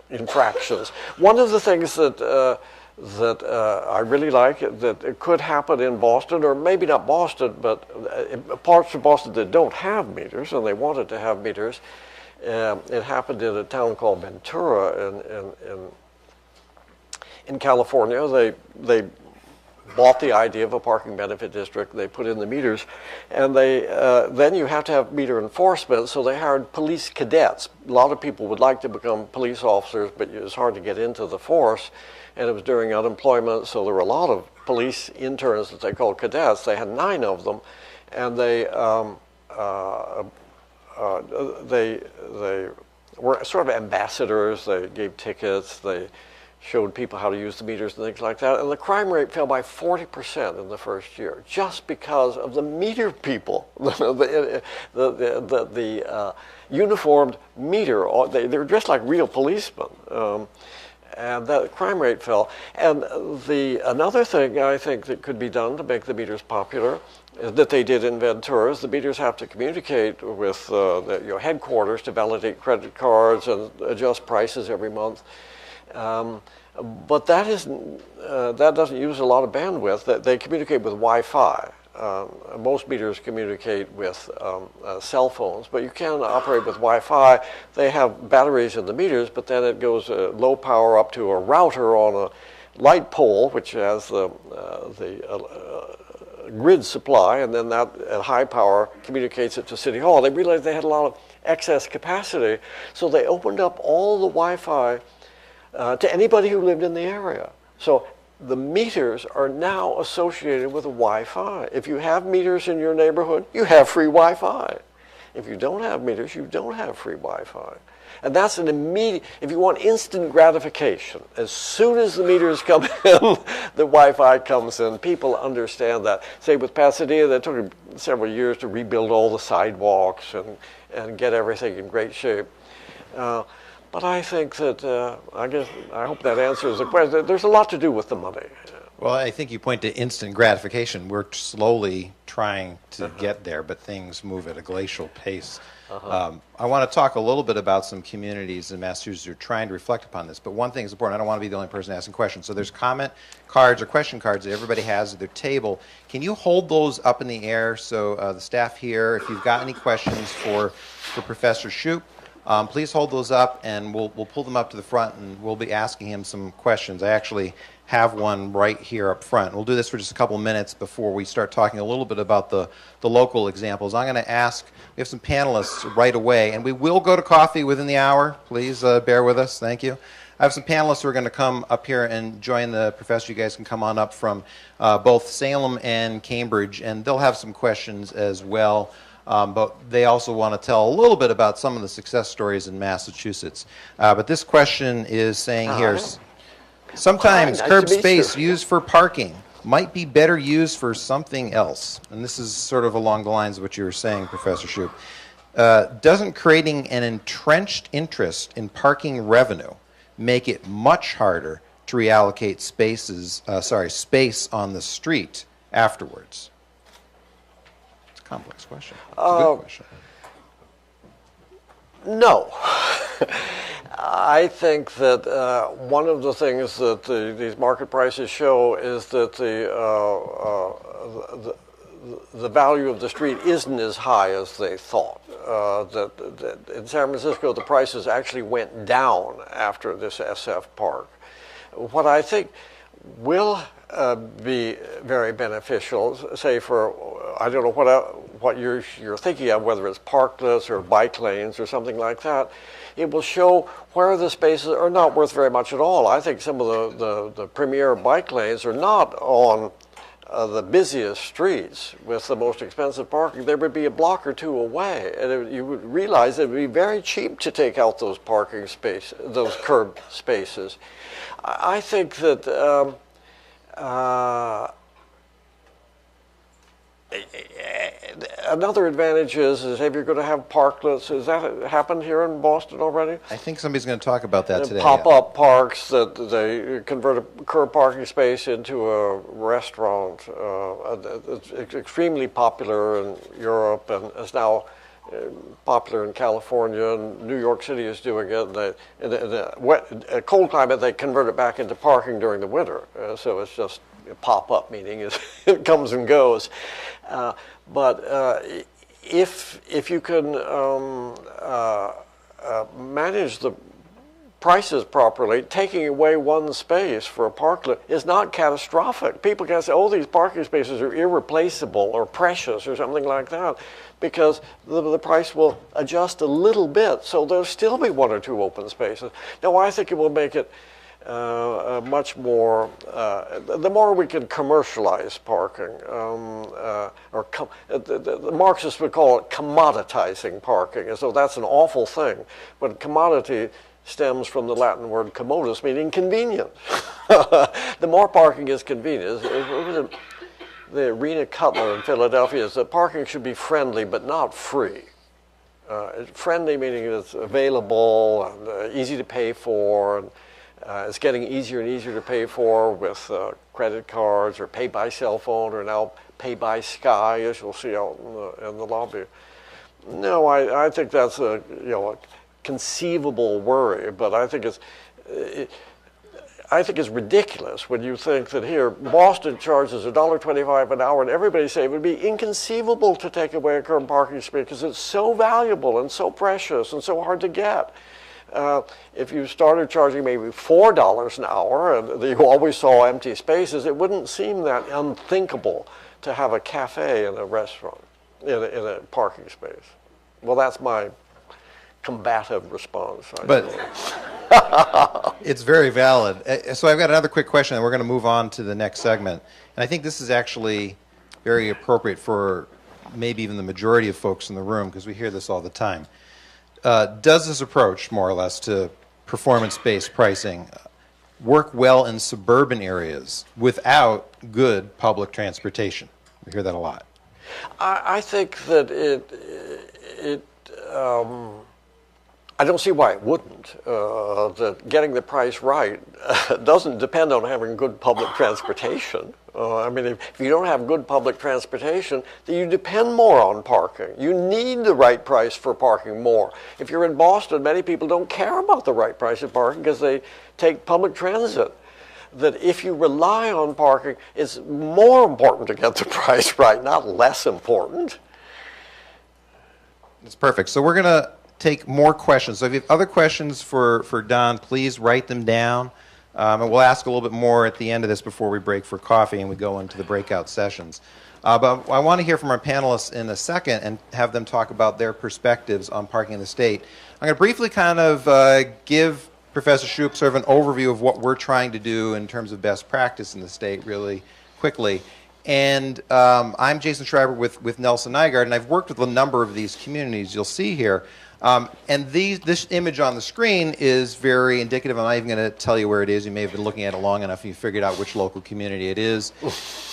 S2: infractions. One of the things that I really like that it could happen in Boston, or maybe not Boston, but parts of Boston that don't have meters and they wanted to have meters. It happened in a town called Ventura in California. They bought the idea of a parking benefit district. They put in the meters, and then you have to have meter enforcement, so they hired police cadets. A lot of people would like to become police officers, but it's hard to get into the force, and it was during unemployment, so there were a lot of police interns that they called cadets. They had 9 of them, and they were sort of ambassadors. They gave tickets. They showed people how to use the meters and things like that. And the crime rate fell by 40% in the first year, just because of the meter people, the uniformed meter. They were dressed like real policemen. And the crime rate fell. And another thing I think that could be done to make the meters popular that they did in Ventura is the meters have to communicate with your headquarters to validate credit cards and adjust prices every month. But that doesn't use a lot of bandwidth. They communicate with Wi-Fi. Most meters communicate with cell phones, but you can operate with Wi-Fi. They have batteries in the meters, but then it goes low power up to a router on a light pole, which has the grid supply, and then that at high power communicates it to City Hall. They realized they had a lot of excess capacity, so they opened up all the Wi-Fi to anybody who lived in the area. So the meters are now associated with Wi-Fi. If you have meters in your neighborhood, you have free Wi-Fi. If you don't have meters, you don't have free Wi-Fi. And that's an immediate, if you want instant gratification, as soon as the meters come in, the Wi-Fi comes in. People understand that. Say with Pasadena, that took several years to rebuild all the sidewalks and get everything in great shape. But I think that, I hope that answers the question. There's a lot to do with the money.
S4: Well, I think you point to instant gratification. We're slowly trying to get there, but things move at a glacial pace. I want to talk a little bit about some communities in Massachusetts who are trying to reflect upon this. But one thing is important. I don't want to be the only person asking questions. So there's comment cards or question cards that everybody has at their table. Can you hold those up in the air so the staff here, if you've got any questions for Professor Shoup, please hold those up, and we'll pull them up to the front, and we'll be asking him some questions. I actually have one right here up front. We'll do this for just a couple minutes before we start talking a little bit about the local examples. I'm going to ask, we have some panelists right away, and we will go to coffee within the hour. Please bear with us. Thank you. I have some panelists who are going to come up here and join the professor. You guys can come on up from both Salem and Cambridge, and they'll have some questions as well. But they also want to tell a little bit about some of the success stories in Massachusetts. But this question is saying here, Sometimes
S2: Hi, nice
S4: curb
S2: to meet
S4: space
S2: you.
S4: used for parking might be better used for something else. And this is sort of along the lines of what you were saying, Professor Shoup. Doesn't creating an entrenched interest in parking revenue make it much harder to reallocate space on the street afterwards? It's a complex question. It's a good question.
S2: No. I think that one of the things that these market prices show is that the value of the street isn't as high as they thought. That in San Francisco, the prices actually went down after this SF park. What I think will be very beneficial, say for, I don't know what you're thinking of, whether it's parklets or bike lanes or something like that, it will show where the spaces are not worth very much at all. I think some of the premier bike lanes are not on the busiest streets with the most expensive parking. There would be a block or two away, and you would realize it would be very cheap to take out those parking spaces, those curb spaces. I think that another advantage is if you're going to have parklets. Has that happened here in Boston already?
S4: I think somebody's going to talk about that today.
S2: Pop-up parks that they convert a curb parking space into a restaurant. It's extremely popular in Europe and is now popular in California, and New York City is doing it. In a cold climate, they convert it back into parking during the winter. So it's just a pop-up, meaning it comes and goes. But if you can manage the prices properly, taking away one space for a parklet is not catastrophic. People can say, oh, these parking spaces are irreplaceable or precious or something like that, because the price will adjust a little bit, so there'll still be one or two open spaces. Now, I think it will make it much more, the more we can commercialize parking, the Marxists would call it commoditizing parking, and so that's an awful thing. But commodity stems from the Latin word commodus, meaning convenient. The more parking is convenient. The Rena Cutler in Philadelphia is that parking should be friendly but not free. Friendly meaning it's available and easy to pay for, and it's getting easier and easier to pay for with credit cards or pay by cell phone or now pay by Sky, as you'll see out in the lobby. No, I think that's a conceivable worry, but I think it's ridiculous when you think that here Boston charges $1.25 an hour, and everybody say it would be inconceivable to take away a curb parking space because it's so valuable and so precious and so hard to get. If you started charging maybe $4 an hour and you always saw empty spaces, it wouldn't seem that unthinkable to have a cafe in a restaurant, in a parking space. Well, that's my combative response.
S4: But it's very valid. So I've got another quick question, and we're going to move on to the next segment. And I think this is actually very appropriate for maybe even the majority of folks in the room, because we hear this all the time. Does this approach, more or less, to performance-based pricing work well in suburban areas without good public transportation? We hear that a lot.
S2: I think that I don't see why it wouldn't. That getting the price right doesn't depend on having good public transportation. I mean, if you don't have good public transportation, then you depend more on parking. You need the right price for parking more. If you're in Boston, many people don't care about the right price of parking because they take public transit. That if you rely on parking, it's more important to get the price right, not less important.
S4: That's perfect. So we're going to take more questions. So if you have other questions for Don, please write them down. And we'll ask a little bit more at the end of this before we break for coffee and we go into the breakout sessions. But I want to hear from our panelists in a second and have them talk about their perspectives on parking in the state. I'm going to briefly kind of give Professor Shoup sort of an overview of what we're trying to do in terms of best practice in the state really quickly. And I'm Jason Schreiber with Nelson Nygaard, and I've worked with a number of these communities you'll see here. And this image on the screen is very indicative. I'm not even going to tell you where it is. You may have been looking at it long enough and you figured out which local community it is.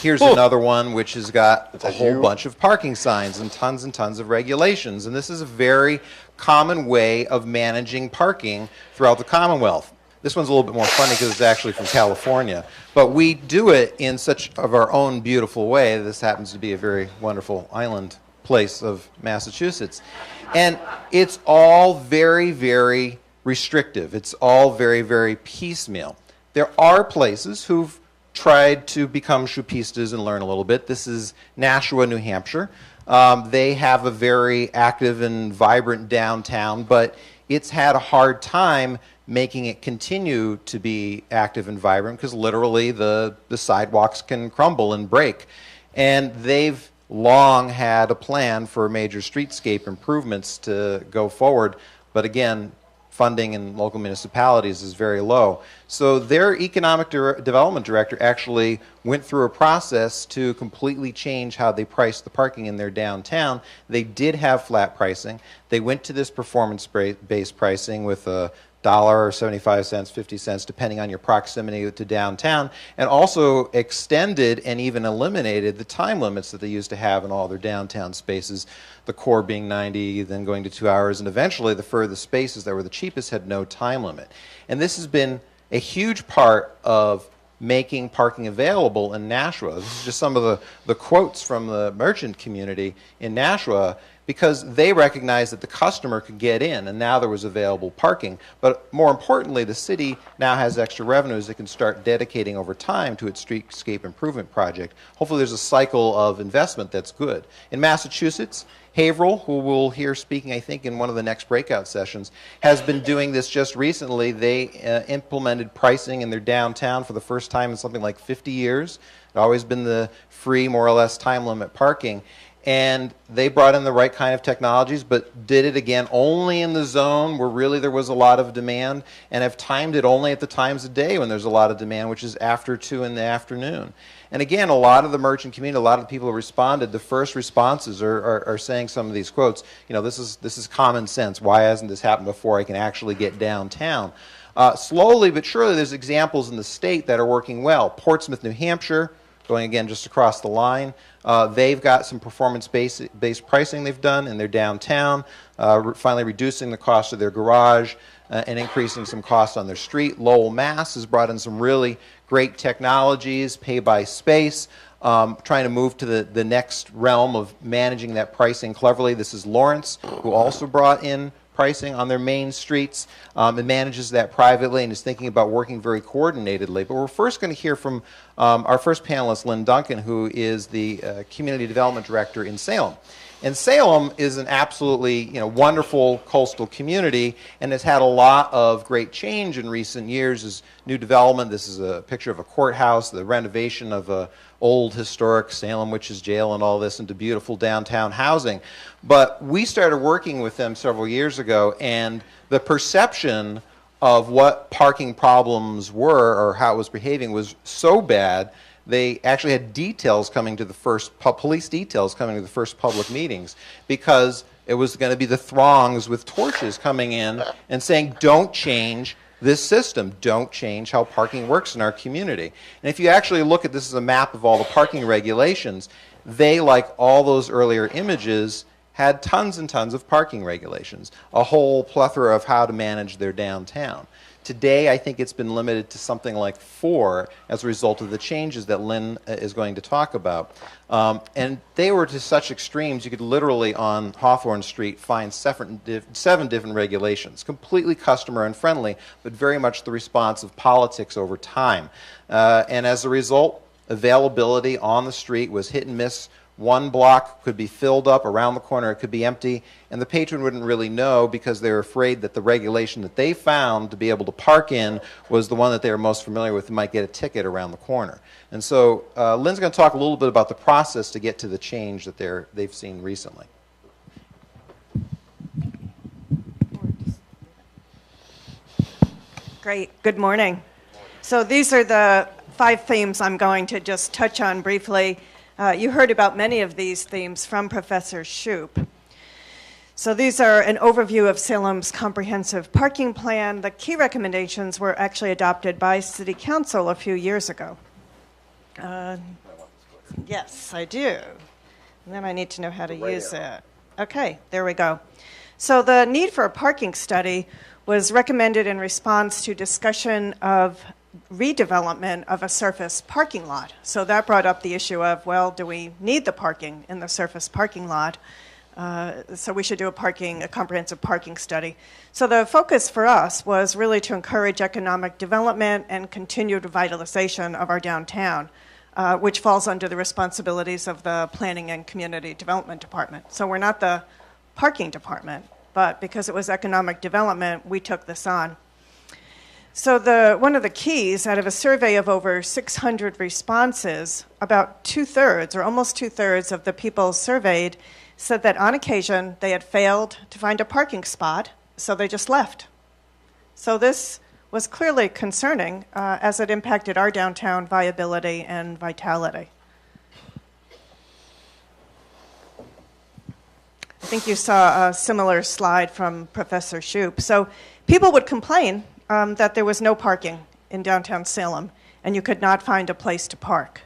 S4: Here's another one which has got a whole bunch of parking signs and tons of regulations. And this is a very common way of managing parking throughout the Commonwealth. This one's a little bit more funny because it's actually from California. But we do it in such of our own beautiful way. This happens to be a very wonderful island place of Massachusetts. And it's all very, very restrictive. It's all very, very piecemeal. There are places who've tried to become chupistas and learn a little bit. This is Nashua, New Hampshire. They have a very active and vibrant downtown, but it's had a hard time making it continue to be active and vibrant because literally the sidewalks can crumble and break. And they've long had a plan for major streetscape improvements to go forward, but again, funding in local municipalities is very low. So their economic development director actually went through a process to completely change how they priced the parking in their downtown. They did have flat pricing. They went to this performance-based pricing with a $1 or 75 cents, 50 cents, depending on your proximity to downtown, and also extended and even eliminated the time limits that they used to have in all their downtown spaces, the core being 90, then going to 2 hours, and eventually the furthest spaces that were the cheapest had no time limit. And this has been a huge part of making parking available in Nashua. This is just some of the quotes from the merchant community in Nashua, because they recognized that the customer could get in, and now there was available parking. But more importantly, the city now has extra revenues it can start dedicating over time to its streetscape improvement project. Hopefully there's a cycle of investment that's good. In Massachusetts, Haverhill, who we'll hear speaking, I think, in one of the next breakout sessions, has been doing this just recently. They implemented pricing in their downtown for the first time in something like 50 years. It's always been the free, more or less, time limit parking. And they brought in the right kind of technologies, but did it again only in the zone where really there was a lot of demand, and have timed it only at the times of day when there's a lot of demand, which is after 2 in the afternoon. And again, a lot of the merchant community, a lot of the people who responded, the first responses are saying some of these quotes. You know, this is common sense. Why hasn't this happened before? I can actually get downtown. Slowly but surely, there's examples in the state that are working well. Portsmouth, New Hampshire, going again just across the line. They've got some performance-based pricing they've done in their downtown, finally reducing the cost of their garage and increasing some costs on their street. Lowell, Mass. has brought in some really great technologies, pay by space, trying to move to the next realm of managing that pricing cleverly. This is Lawrence, who also brought in pricing on their main streets and manages that privately and is thinking about working very coordinatedly. But we're first going to hear from our first panelist, Lynn Duncan, who is the Community Development Director in Salem. And Salem is an absolutely wonderful coastal community and has had a lot of great change in recent years as new development. This is a picture of a courthouse, the renovation of a old historic Salem Witches Jail and all this into beautiful downtown housing. But we started working with them several years ago, and the perception of what parking problems were or how it was behaving was so bad, they actually had details coming to the first, police details coming to the first public meetings, because it was going to be the throngs with torches coming in and saying, don't change this system. Don't change how parking works in our community. And if you actually look at this as a map of all the parking regulations, they, like all those earlier images, had tons and tons of parking regulations, a whole plethora of how to manage their downtown. Today, I think it's been limited to something like 4 as a result of the changes that Lynn is going to talk about. And they were to such extremes, you could literally on Hawthorne Street find 7 different regulations, completely customer unfriendly, but very much the response of politics over time. And as a result, availability on the street was hit and miss. One block could be filled up, around the corner it could be empty, and the patron wouldn't really know because they were afraid that the regulation that they found to be able to park in was the one that they were most familiar with and might get a ticket around the corner. And so Lynn's going to talk a little bit about the process to get to the change that they've seen recently.
S5: Great. Good morning. So these are the 5 themes I'm going to just touch on briefly. You heard about many of these themes from Professor Shoup. So these are an overview of Salem's comprehensive parking plan. The key recommendations were actually adopted by City Council a few years ago. Yes, I do. And then I need to know how to use it. Okay, there we go. So the need for a parking study was recommended in response to discussion of redevelopment of a surface parking lot. So that brought up the issue of, well, do we need the parking in the surface parking lot? So we should do a comprehensive parking study. So the focus for us was really to encourage economic development and continued revitalization of our downtown, which falls under the responsibilities of the Planning and Community Development Department. So we're not the parking department, but because it was economic development, we took this on. So one of the keys, out of a survey of over 600 responses, about two-thirds, or almost two-thirds of the people surveyed said that on occasion they had failed to find a parking spot, so they just left. So this was clearly concerning as it impacted our downtown viability and vitality. I think you saw a similar slide from Professor Shoup. So people would complain that there was no parking in downtown Salem, and you could not find a place to park.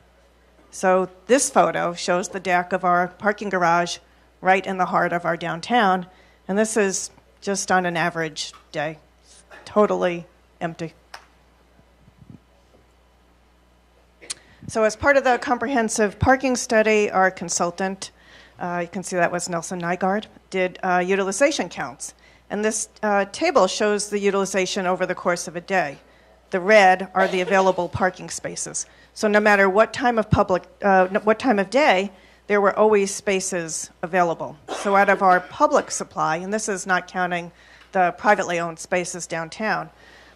S5: So this photo shows the deck of our parking garage right in the heart of our downtown, and this is just on an average day, totally empty. So as part of the comprehensive parking study, our consultant, you can see that was Nelson Nygaard, did utilization counts. And this table shows the utilization over the course of a day. The red are the available parking spaces. So no matter what time of day, there were always spaces available. So out of our public supply, and this is not counting the privately owned spaces downtown,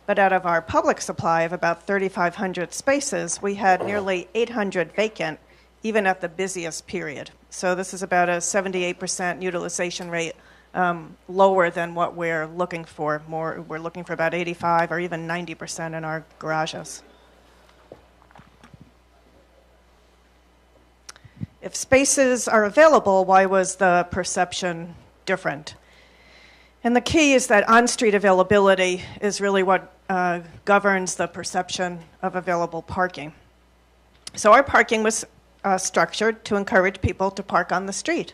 S5: but out of our public supply of about 3,500 spaces, we had nearly 800 vacant, even at the busiest period. So this is about a 78% utilization rate, lower than what we're looking for. We're looking for about 85 or even 90% in our garages. If spaces are available, why was the perception different? And the key is that on-street availability is really what governs the perception of available parking. So our parking was structured to encourage people to park on the street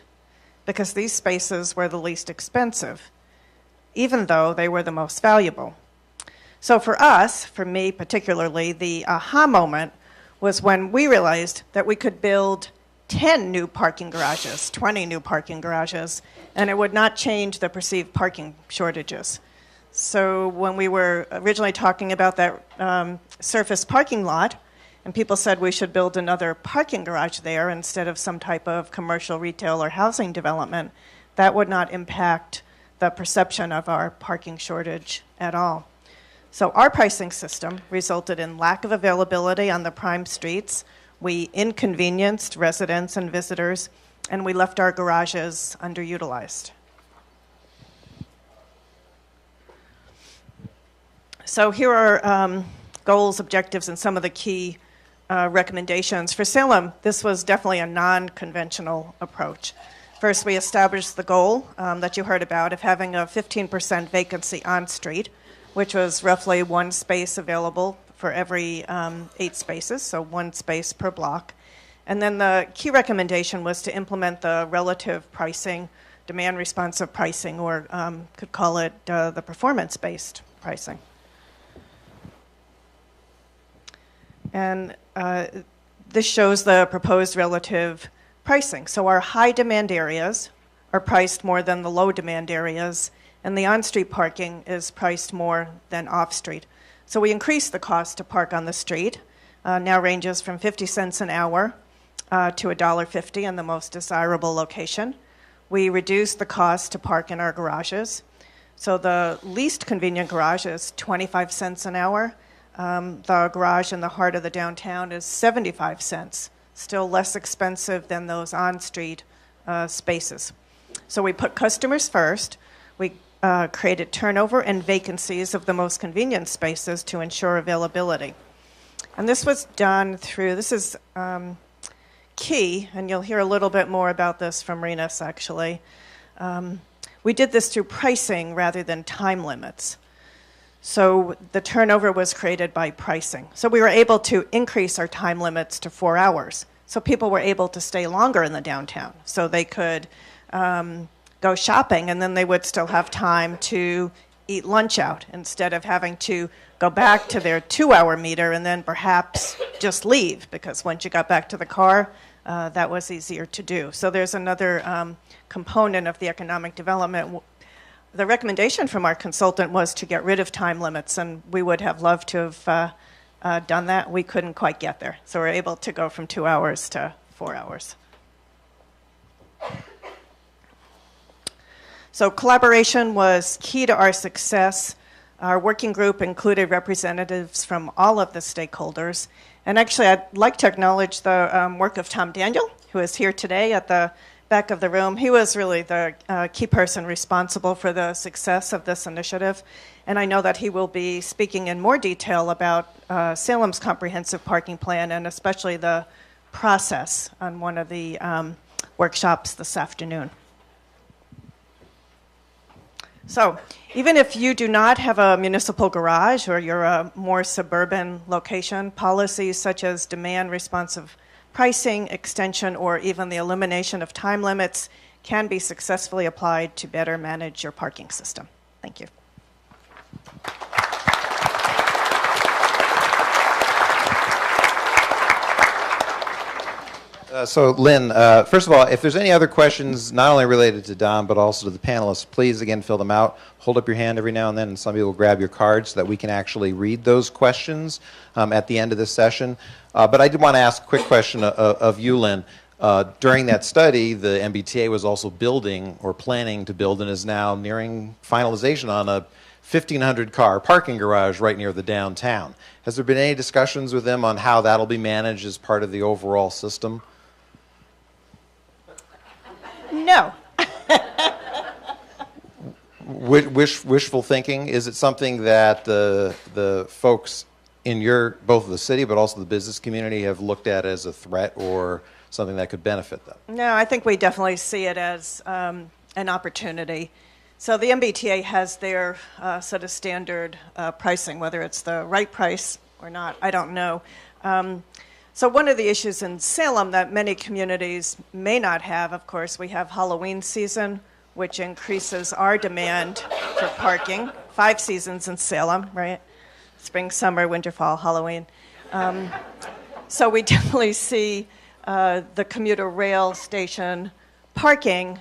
S5: because these spaces were the least expensive, even though they were the most valuable. So for us, for me particularly, the aha moment was when we realized that we could build 10 new parking garages, 20 new parking garages, and it would not change the perceived parking shortages. So when we were originally talking about that surface parking lot, and people said we should build another parking garage there instead of some type of commercial, retail, or housing development, that would not impact the perception of our parking shortage at all. So our pricing system resulted in lack of availability on the prime streets. We inconvenienced residents and visitors, and we left our garages underutilized. So here are goals, objectives, and some of the key recommendations. For Salem, this was definitely a non-conventional approach. First, we established the goal that you heard about of having a 15% vacancy on street, which was roughly one space available for every 8 spaces, so one space per block. And then the key recommendation was to implement the relative pricing, demand-responsive pricing, or could call it the performance-based pricing. And this shows the proposed relative pricing. So our high-demand areas are priced more than the low-demand areas, and the on-street parking is priced more than off-street. So we increased the cost to park on the street, now ranges from 50 cents an hour to $1.50 in the most desirable location. We reduced the cost to park in our garages. So the least convenient garage is 25 cents an hour. The garage in the heart of the downtown is 75 cents, still less expensive than those on-street spaces. So we put customers first. We created turnover and vacancies of the most convenient spaces to ensure availability. And this was done through, this is key, and you'll hear a little bit more about this from Renus actually. we did this through pricing rather than time limits. So the turnover was created by pricing. So we were able to increase our time limits to 4 hours. So people were able to stay longer in the downtown. So they could go shopping, and then they would still have time to eat lunch out instead of having to go back to their 2-hour meter and then perhaps just leave, because once you got back to the car, that was easier to do. So there's another component of the economic development. The recommendation from our consultant was to get rid of time limits, and we would have loved to have done that. We couldn't quite get there. So we're able to go from 2 hours to 4 hours. So collaboration was key to our success. Our working group included representatives from all of the stakeholders. And actually, I'd like to acknowledge the work of Tom Daniel, who is here today at the back of the room. He was really the key person responsible for the success of this initiative. And I know that he will be speaking in more detail about Salem's comprehensive parking plan, and especially the process on one of the workshops this afternoon. So even if you do not have a municipal garage or you're a more suburban location, policies such as demand responsive pricing, extension, or even the elimination of time limits can be successfully applied to better manage your parking system. Thank you.
S4: So, Lynn, first of all, if there's any other questions, not only related to Don, but also to the panelists, please, again, fill them out. Hold up your hand every now and then, and somebody will grab your card so that we can actually read those questions at the end of this session. But I did want to ask a quick question of you, Lynn. During that study, the MBTA was also building or planning to build and is now nearing finalization on a 1,500-car parking garage right near the downtown. Has there been any discussions with them on how that'll be managed as part of the overall system?
S5: No.
S4: Wishful thinking? Is it something that the folks in both the city but also the business community have looked at as a threat or something that could benefit them?
S5: No, I think we definitely see it as an opportunity. So the MBTA has their sort of standard pricing, whether it's the right price or not, I don't know. So one of the issues in Salem that many communities may not have, of course, we have Halloween season, which increases our demand for parking. 5 seasons in Salem, right? Spring, summer, winter, fall, Halloween. So we definitely see the commuter rail station parking,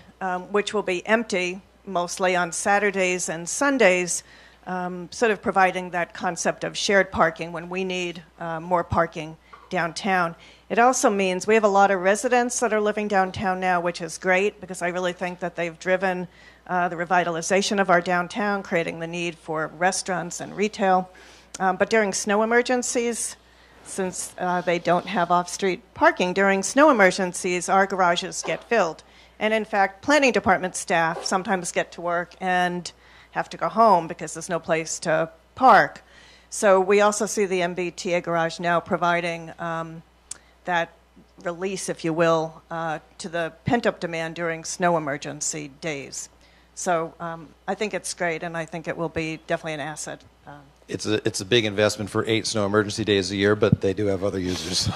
S5: which will be empty mostly on Saturdays and Sundays, sort of providing that concept of shared parking when we need more parking downtown. It also means we have a lot of residents that are living downtown now, which is great because I really think that they've driven the revitalization of our downtown, creating the need for restaurants and retail. But during snow emergencies, since they don't have off-street parking, during snow emergencies, our garages get filled. And in fact, planning department staff sometimes get to work and have to go home because there's no place to park. So we also see the MBTA garage now providing that release, if you will, to the pent-up demand during snow emergency days. So I think it's great, and I think it will be definitely an asset.
S4: It's a big investment for 8 snow emergency days a year, but they do have other users.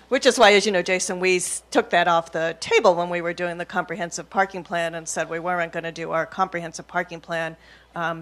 S5: Which is why, as you know, Jason, we took that off the table when we were doing the comprehensive parking plan and said we weren't going to do our comprehensive parking plan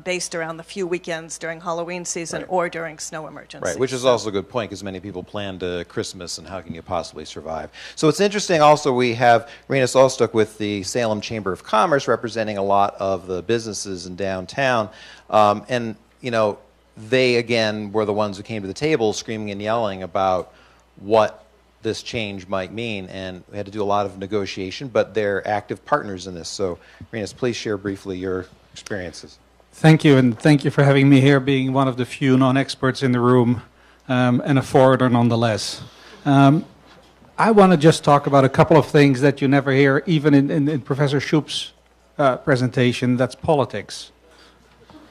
S5: based around the few weekends during Halloween season
S4: Right.
S5: or during snow emergencies.
S4: Right, which is also a good point because many people plan to Christmas and how can you possibly survive. So it's interesting also we have Rena Solstuk with the Salem Chamber of Commerce representing a lot of the businesses in downtown. And, you know, they, again, were the ones who came to the table screaming and yelling about what this change might mean, and we had to do a lot of negotiation, but they're active partners in this. So, Renus, please share briefly your experiences.
S6: Thank you, and thank you for having me here, being one of the few non-experts in the room, and a foreigner nonetheless. I want to just talk about a couple of things that you never hear, even in Professor Shoup's presentation, that's politics.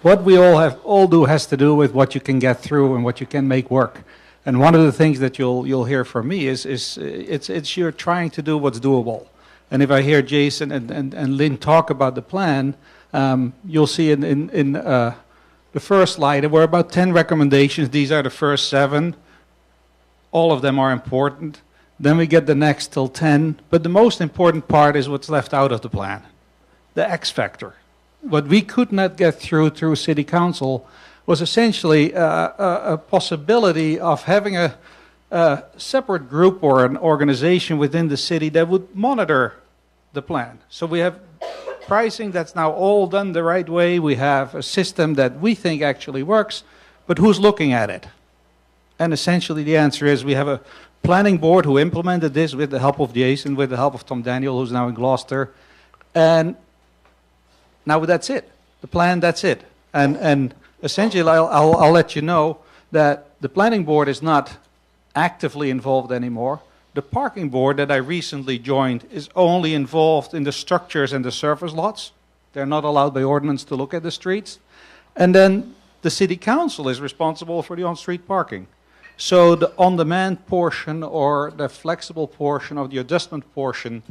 S6: What we all do has to do with what you can get through and what you can make work. And one of the things that you'll hear from me is you're trying to do what's doable. And if I hear Jason and Lynn talk about the plan, you'll see in the first slide, there were about 10 recommendations. These are the first 7. All of them are important. Then we get the next till 10. But the most important part is what's left out of the plan, the X factor. What we could not get through City Council was essentially a possibility of having a separate group or an organization within the city that would monitor the plan. So we have pricing that's now all done the right way. We have a system that we think actually works, but who's looking at it? And essentially the answer is we have a planning board who implemented this with the help of Jason, with the help of Tom Daniel, who's now in Gloucester. And now that's it. The plan, that's it. And essentially I'll let you know that the planning board is not actively involved anymore. The parking board that I recently joined is only involved in the structures and the surface lots. They're not allowed by ordinance to look at the streets. And then the city council is responsible for the on-street parking. So the on-demand portion or the flexible portion of the adjustment portion,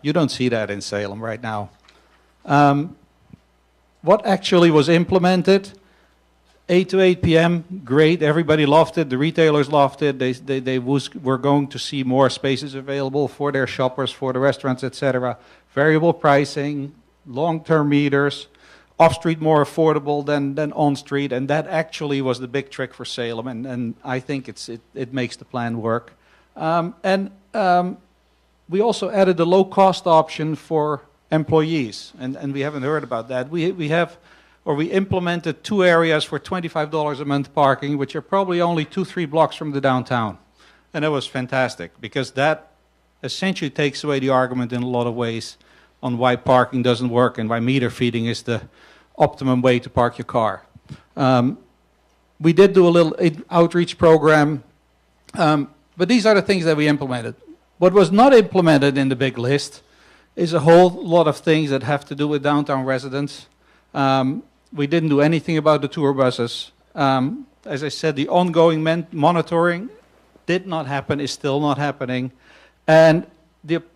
S6: you don't see that in Salem right now. What actually was implemented? 8 to 8 p.m., great. Everybody loved it. The retailers loved it. They were going to see more spaces available for their shoppers, for the restaurants, etc. Variable pricing, long-term meters, off-street more affordable than on-street, and that actually was the big trick for Salem, and I think it makes the plan work. We also added a low-cost option for employees, and we haven't heard about that. We implemented 2 areas for $25 a month parking, which are probably only 2-3 blocks from the downtown. And that was fantastic, because that essentially takes away the argument in a lot of ways on why parking doesn't work and why meter feeding is the optimum way to park your car. We did do a little outreach program, but these are the things that we implemented. What was not implemented in the big list is a whole lot of things that have to do with downtown residents. We didn't do anything about the tour buses. As I said, the ongoing monitoring did not happen, is still not happening. And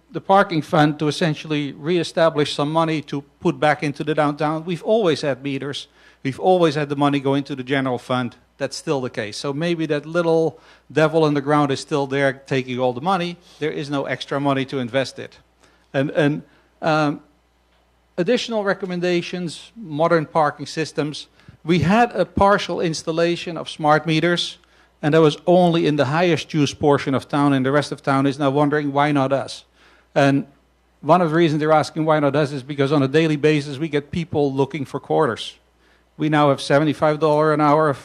S6: the parking fund to essentially reestablish some money to put back into the downtown. We've always had meters. We've always had the money go into the general fund. That's still the case. So maybe that little devil in the ground is still there taking all the money. There is no extra money to invest it. And additional recommendations, modern parking systems. We had a partial installation of smart meters, and that was only in the highest use portion of town, and the rest of town is now wondering, why not us? And one of the reasons they're asking why not us is because on a daily basis we get people looking for quarters. We now have $75 an hour,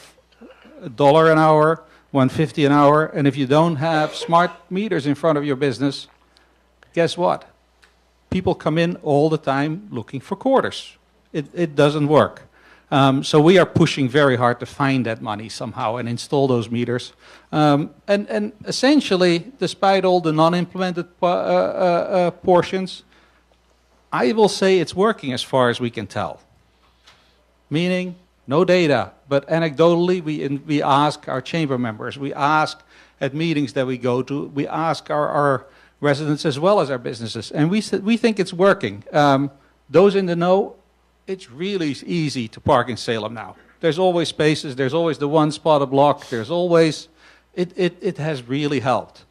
S6: $1 an hour, $1.50 an hour, and if you don't have smart meters in front of your business, guess what? People come in all the time looking for quarters. It doesn't work. So we are pushing very hard to find that money somehow and install those meters. And essentially, despite all the non-implemented portions, I will say it's working as far as we can tell. Meaning, no data, but anecdotally, we ask our chamber members, we ask at meetings that we go to, we ask our residents as well as our businesses, and we think it's working. Those in the know, it's really easy to park in Salem now. There's always spaces, there's always the one spot a block, there's always, it has really helped.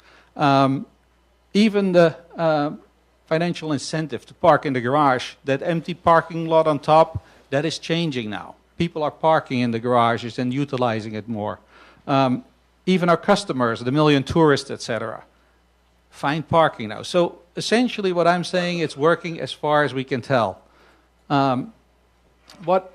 S6: Even the financial incentive to park in the garage, that empty parking lot on top, that is changing now. People are parking in the garages and utilizing it more. Even our customers, the million tourists, etc., find parking now. So essentially what I'm saying, it's working as far as we can tell. What,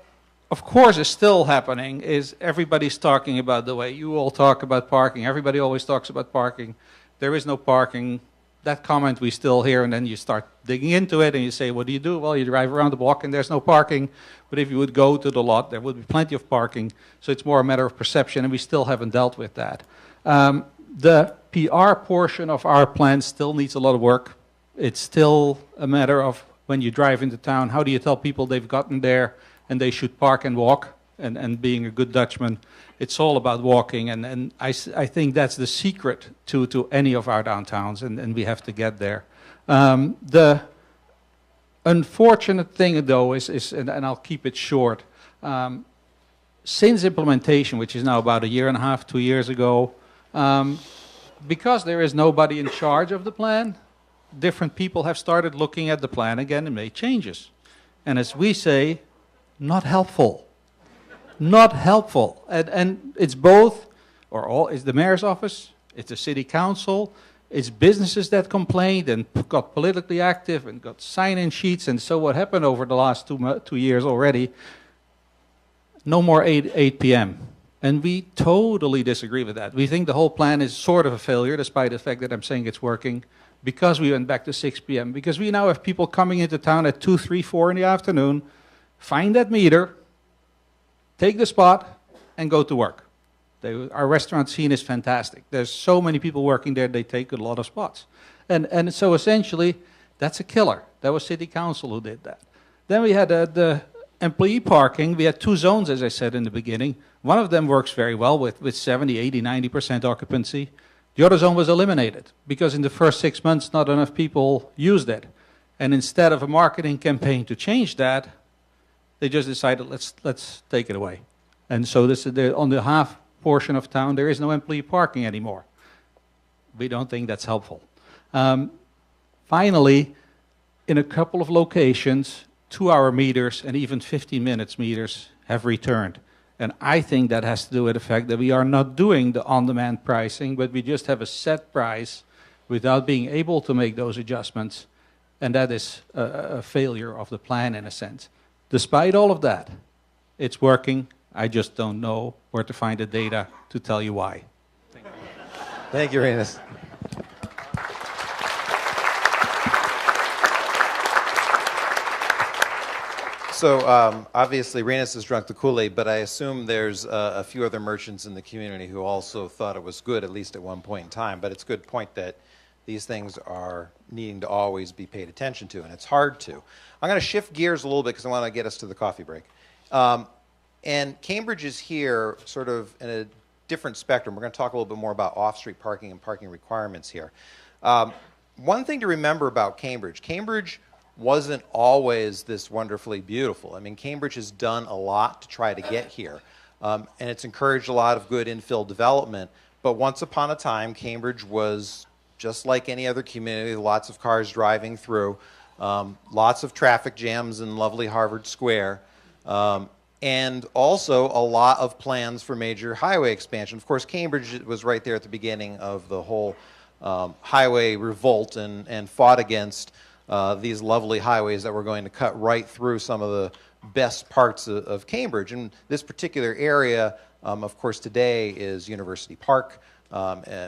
S6: of course, is still happening is everybody's talking about the way you all talk about parking. Everybody always talks about parking. There is no parking. That comment we still hear, and then you start digging into it and you say, what do you do? Well, you drive around the block and there's no parking. But if you would go to the lot, there would be plenty of parking. So it's more a matter of perception, and we still haven't dealt with that. The PR portion of our plan still needs a lot of work. It's still a matter of when you drive into town, how do you tell people they've gotten there and they should park and walk? And being a good Dutchman, it's all about walking. And I think that's the secret to any of our downtowns, and we have to get there. The unfortunate thing, though, is and I'll keep it short, since implementation, which is now about 1.5 years, 2 years ago, because there is nobody in charge of the plan, different people have started looking at the plan again and made changes. And as we say, not helpful. Not helpful. And it's both, or all, it's the mayor's office, it's the city council, it's businesses that complained and got politically active and got sign-in sheets. And so what happened over the last 2 years already, no more 8 p.m. And we totally disagree with that. We think the whole plan is sort of a failure, despite the fact that I'm saying it's working, because we went back to 6 p.m. Because we now have people coming into town at 2, 3, 4 in the afternoon, find that meter, take the spot, and go to work. Our restaurant scene is fantastic. There's so many people working there, they take a lot of spots. And so essentially, that's a killer. That was city council who did that. Then we had the employee parking. We had 2 zones, as I said in the beginning. One of them works very well with 70, 80, 90% occupancy. The other zone was eliminated because in the first 6 months, not enough people used it. And instead of a marketing campaign to change that, they just decided, let's take it away. And so this is on the half portion of town, there is no employee parking anymore. We don't think that's helpful. Finally, in a couple of locations, 2-hour meters and even 15 minutes meters have returned. And I think that has to do with the fact that we are not doing the on-demand pricing, but we just have a set price without being able to make those adjustments. And that is a failure of the plan in a sense. Despite all of that, it's working. I just don't know where to find the data to tell you why.
S4: Thank you, Renus. So obviously, Renus has drunk the Kool-Aid, but I assume there's a few other merchants in the community who also thought it was good, at least at one point in time. But it's a good point that these things are needing to always be paid attention to, and it's hard to. I'm going to shift gears a little bit because I want to get us to the coffee break. And Cambridge is here sort of in a different spectrum. We're going to talk a little bit more about off-street parking and parking requirements here. One thing to remember about Cambridge wasn't always this wonderfully beautiful. I mean, Cambridge has done a lot to try to get here, and it's encouraged a lot of good infill development. But once upon a time, Cambridge was just like any other community, lots of cars driving through, lots of traffic jams in lovely Harvard Square, and also a lot of plans for major highway expansion. Of course, Cambridge was right there at the beginning of the whole highway revolt and fought against these lovely highways that were going to cut right through some of the best parts of Cambridge. And this particular area, of course, today is University Park,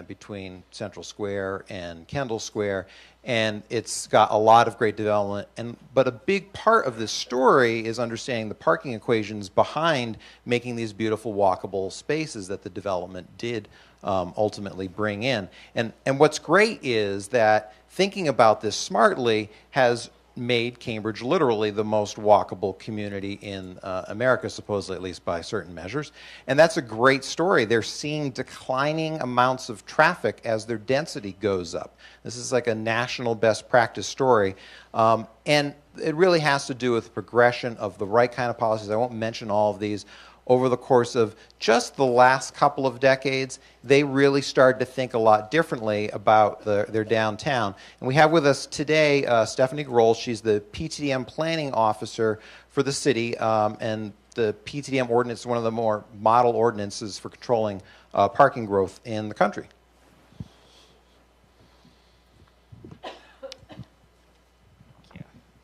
S4: between Central Square and Kendall Square, and it's got a lot of great development. But a big part of this story is understanding the parking equations behind making these beautiful walkable spaces that the development did ultimately bring in. And what's great is that thinking about this smartly has made Cambridge literally the most walkable community in America, supposedly, at least by certain measures. And that's a great story. They're seeing declining amounts of traffic as their density goes up. This is like a national best practice story. And it really has to do with the progression of the right kind of policies. I won't mention all of these. Over the course of just the last couple of decades, they really started to think a lot differently about their downtown. And we have with us today Stephanie Grohl. She's the PTDM planning officer for the city, and the PTDM ordinance is one of the more model ordinances for controlling parking growth in the country.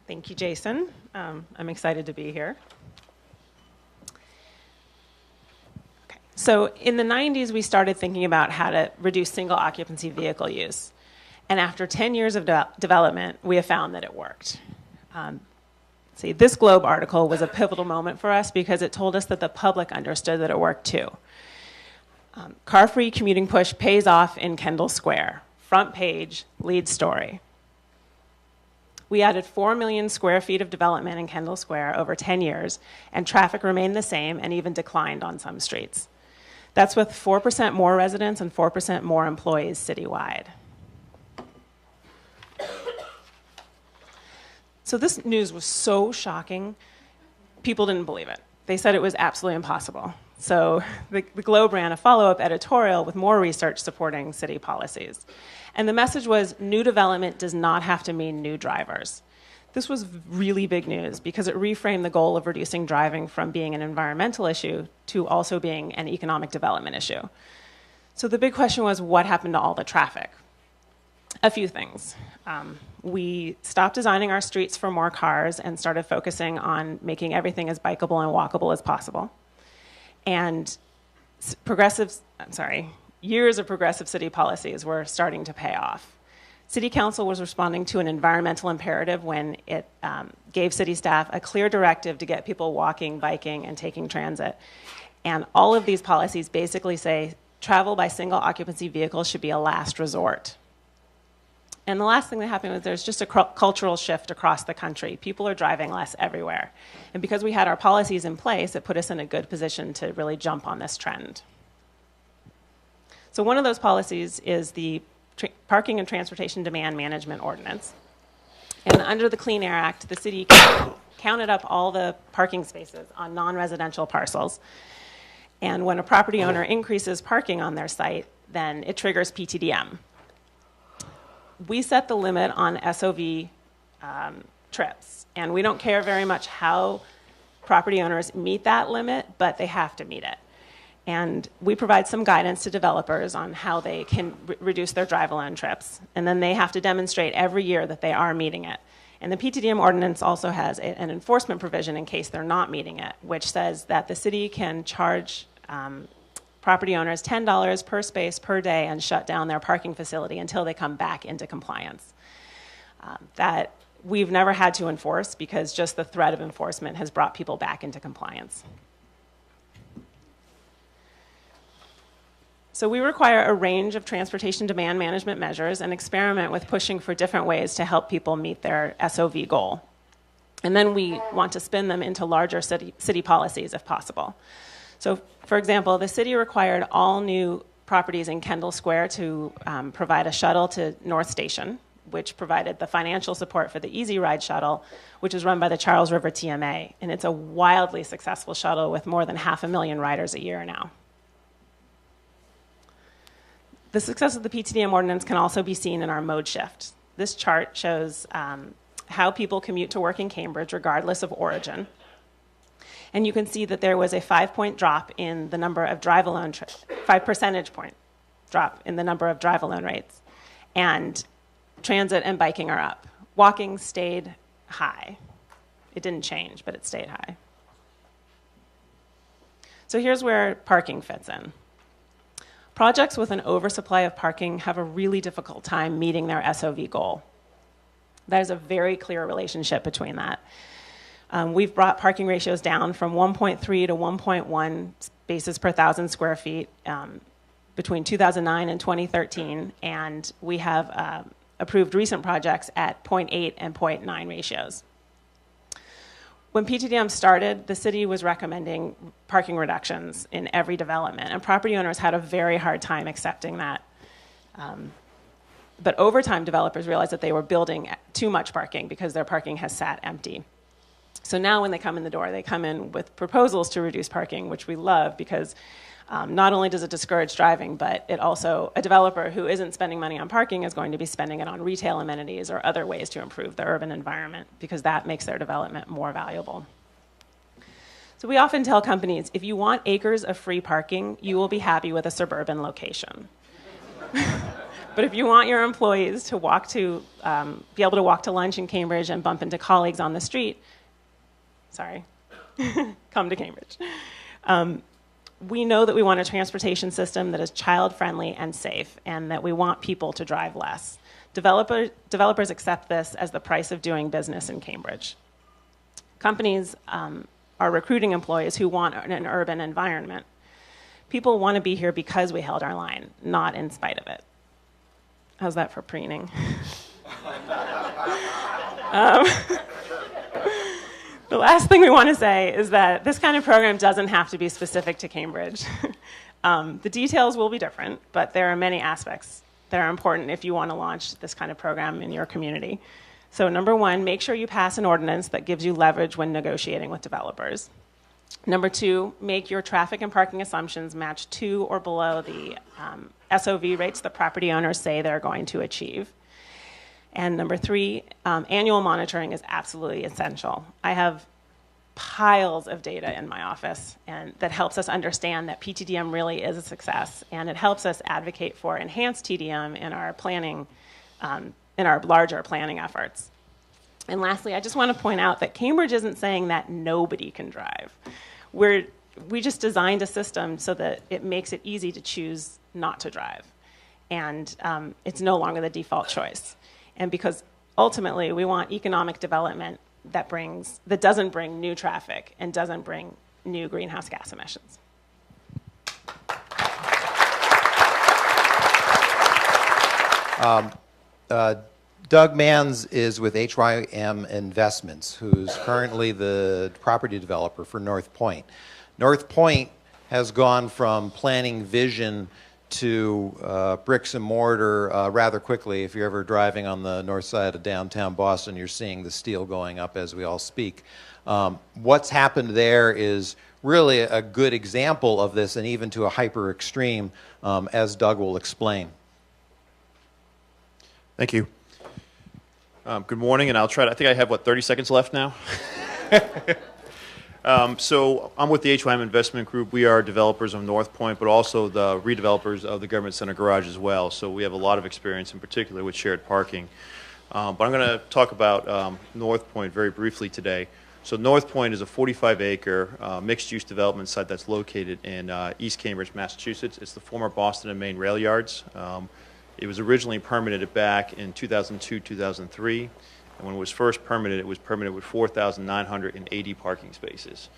S7: Thank you, Jason. I'm excited to be here. So in the 90s, we started thinking about how to reduce single occupancy vehicle use. And after 10 years of development, we have found that it worked. This Globe article was a pivotal moment for us because it told us that the public understood that it worked too. Car-free commuting push pays off in Kendall Square. Front page, lead story. We added 4 million square feet of development in Kendall Square over 10 years, and traffic remained the same and even declined on some streets. That's with 4% more residents and 4% more employees citywide. So this news was so shocking, people didn't believe it. They said it was absolutely impossible. So the Globe ran a follow-up editorial with more research supporting city policies. And the message was, new development does not have to mean new drivers. This was really big news because it reframed the goal of reducing driving from being an environmental issue to also being an economic development issue. So the big question was, what happened to all the traffic? A few things. We stopped designing our streets for more cars and started focusing on making everything as bikeable and walkable as possible. And years of progressive city policies were starting to pay off. City Council was responding to an environmental imperative when it gave city staff a clear directive to get people walking, biking, and taking transit. And all of these policies basically say travel by single occupancy vehicles should be a last resort. And the last thing that happened was there's just a cultural shift across the country. People are driving less everywhere. And because we had our policies in place, it put us in a good position to really jump on this trend. So one of those policies is the Parking and Transportation Demand Management Ordinance. And under the Clean Air Act, the city counted up all the parking spaces on non-residential parcels. And when a property owner increases parking on their site, then it triggers PTDM. We set the limit on SOV trips, and we don't care very much how property owners meet that limit, but they have to meet it. And we provide some guidance to developers on how they can reduce their drive-alone trips, and then they have to demonstrate every year that they are meeting it. And the PTDM ordinance also has an enforcement provision in case they're not meeting it, which says that the city can charge property owners $10 per space per day and shut down their parking facility until they come back into compliance. That we've never had to enforce because just the threat of enforcement has brought people back into compliance. So we require a range of transportation demand management measures and experiment with pushing for different ways to help people meet their SOV goal. And then we want to spin them into larger city policies if possible. So, for example, the city required all new properties in Kendall Square to provide a shuttle to North Station, which provided the financial support for the Easy Ride shuttle, which is run by the Charles River TMA. And it's a wildly successful shuttle with more than 500,000 riders a year now. The success of the PTDM ordinance can also be seen in our mode shift. This chart shows how people commute to work in Cambridge regardless of origin. And you can see that there was a 5-point drop in the number of drive-alone, 5 percentage point drop in the number of drive-alone rates. And transit and biking are up. Walking stayed high. It didn't change, but it stayed high. So here's where parking fits in. Projects with an oversupply of parking have a really difficult time meeting their SOV goal. There's a very clear relationship between that. We've brought parking ratios down from 1.3 to 1.1 spaces per 1,000 square feet between 2009 and 2013, and we have approved recent projects at 0.8 and 0.9 ratios. When PTDM started, the city was recommending parking reductions in every development, and property owners had a very hard time accepting that. But over time, developers realized that they were building too much parking because their parking has sat empty. So now when they come in the door, they come in with proposals to reduce parking, which we love because not only does it discourage driving, but it also, a developer who isn't spending money on parking is going to be spending it on retail amenities or other ways to improve the urban environment because that makes their development more valuable. So we often tell companies, if you want acres of free parking, you will be happy with a suburban location. But if you want your employees to be able to walk to lunch in Cambridge and bump into colleagues on the street, come to Cambridge. We know that we want a transportation system that is child-friendly and safe, and that we want people to drive less. Developers accept this as the price of doing business in Cambridge. Companies are recruiting employees who want an urban environment. People want to be here because we held our line, not in spite of it. How's that for preening? The last thing we want to say is that this kind of program doesn't have to be specific to Cambridge. The details will be different, but there are many aspects that are important if you want to launch this kind of program in your community. So number one, make sure you pass an ordinance that gives you leverage when negotiating with developers. Number two, make your traffic and parking assumptions match to or below the SOV rates that property owners say they're going to achieve. And number three, annual monitoring is absolutely essential. I have piles of data in my office and that helps us understand that PTDM really is a success, and it helps us advocate for enhanced TDM in our planning, in our larger planning efforts. And lastly, I just want to point out that Cambridge isn't saying that nobody can drive. We just designed a system so that it makes it easy to choose not to drive. And it's no longer the default choice. And because ultimately we want economic development that doesn't bring new traffic and doesn't bring new greenhouse gas emissions.
S4: Doug Manns is with HYM Investments, who's currently the property developer for North Point. North Point has gone from planning vision to bricks and mortar rather quickly. If you're ever driving on the north side of downtown Boston, you're seeing the steel going up as we all speak. What's happened there is really a good example of this, and even to a hyper extreme, as Doug will explain.
S8: Thank you. Good morning, and I'll try to, I think I have, 30 seconds left now? So I'm with the HYM Investment Group. We are developers of North Point, but also the redevelopers of the Government Center Garage as well. So we have a lot of experience, in particular with shared parking. But I'm going to talk about North Point very briefly today. So North Point is a 45-acre mixed-use development site that's located in East Cambridge, Massachusetts. It's the former Boston and Maine rail yards. It was originally permitted back in 2002, 2003. And when it was first permitted, it was permitted with 4,980 parking spaces.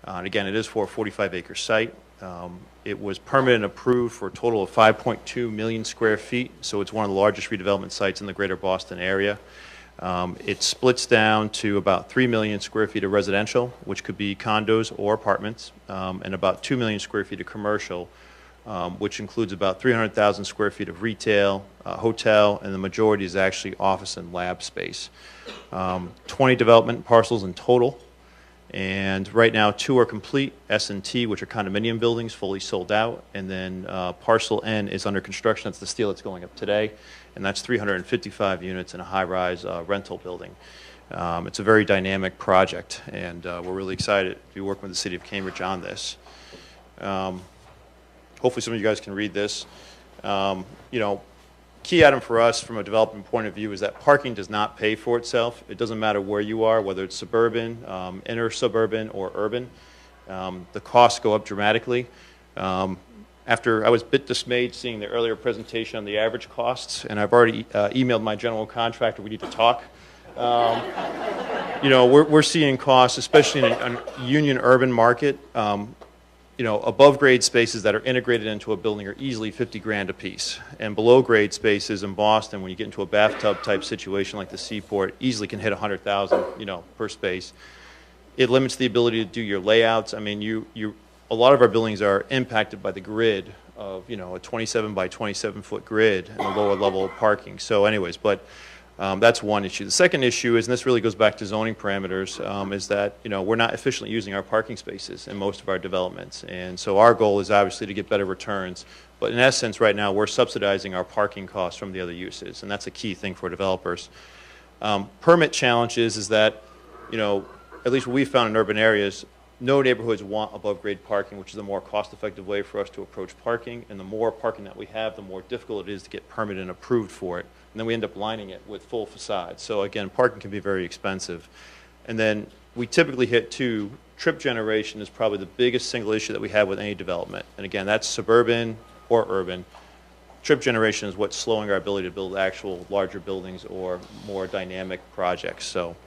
S8: And again, it is for a 45-acre site. It was permitted and approved for a total of 5.2 million square feet, so it's one of the largest redevelopment sites in the greater Boston area. It splits down to about 3 million square feet of residential, which could be condos or apartments, and about 2 million square feet of commercial, which includes about 300,000 square feet of retail, hotel, and the majority is actually office and lab space. 20 development parcels in total, and right now 2 are complete, S&T, which are condominium buildings, fully sold out, and then parcel N is under construction. That's the steel that's going up today, and that's 355 units in a high-rise rental building. It's a very dynamic project, and we're really excited to be working with the City of Cambridge on this. Hopefully some of you guys can read this. Key item for us from a development point of view is that parking does not pay for itself. It doesn't matter where you are, whether it's suburban, inner suburban, or urban. The costs go up dramatically. After I was a bit dismayed seeing the earlier presentation on the average costs, and I've already emailed my general contractor, we need to talk. We're seeing costs, especially in a union urban market. Above grade spaces that are integrated into a building are easily 50 grand a piece. And below grade spaces in Boston, when you get into a bathtub type situation like the Seaport, easily can hit 100,000, per space. It limits the ability to do your layouts. I mean, a lot of our buildings are impacted by the grid of, a 27 by 27 foot grid and a lower level of parking. So anyways, but that's one issue. The second issue is, and this really goes back to zoning parameters, is that we're not efficiently using our parking spaces in most of our developments, and so our goal is obviously to get better returns. But in essence, right now we're subsidizing our parking costs from the other uses, and that's a key thing for developers. Permit challenges is that, at least what we've found in urban areas, no neighborhoods want above grade parking, which is a more cost-effective way for us to approach parking. And the more parking that we have, the more difficult it is to get permitted and approved for it. And then we end up lining it with full facades. So again, parking can be very expensive. And then we typically hit 2. Trip generation is probably the biggest single issue that we have with any development. And again, that's suburban or urban. Trip generation is what's slowing our ability to build actual larger buildings or more dynamic projects. So.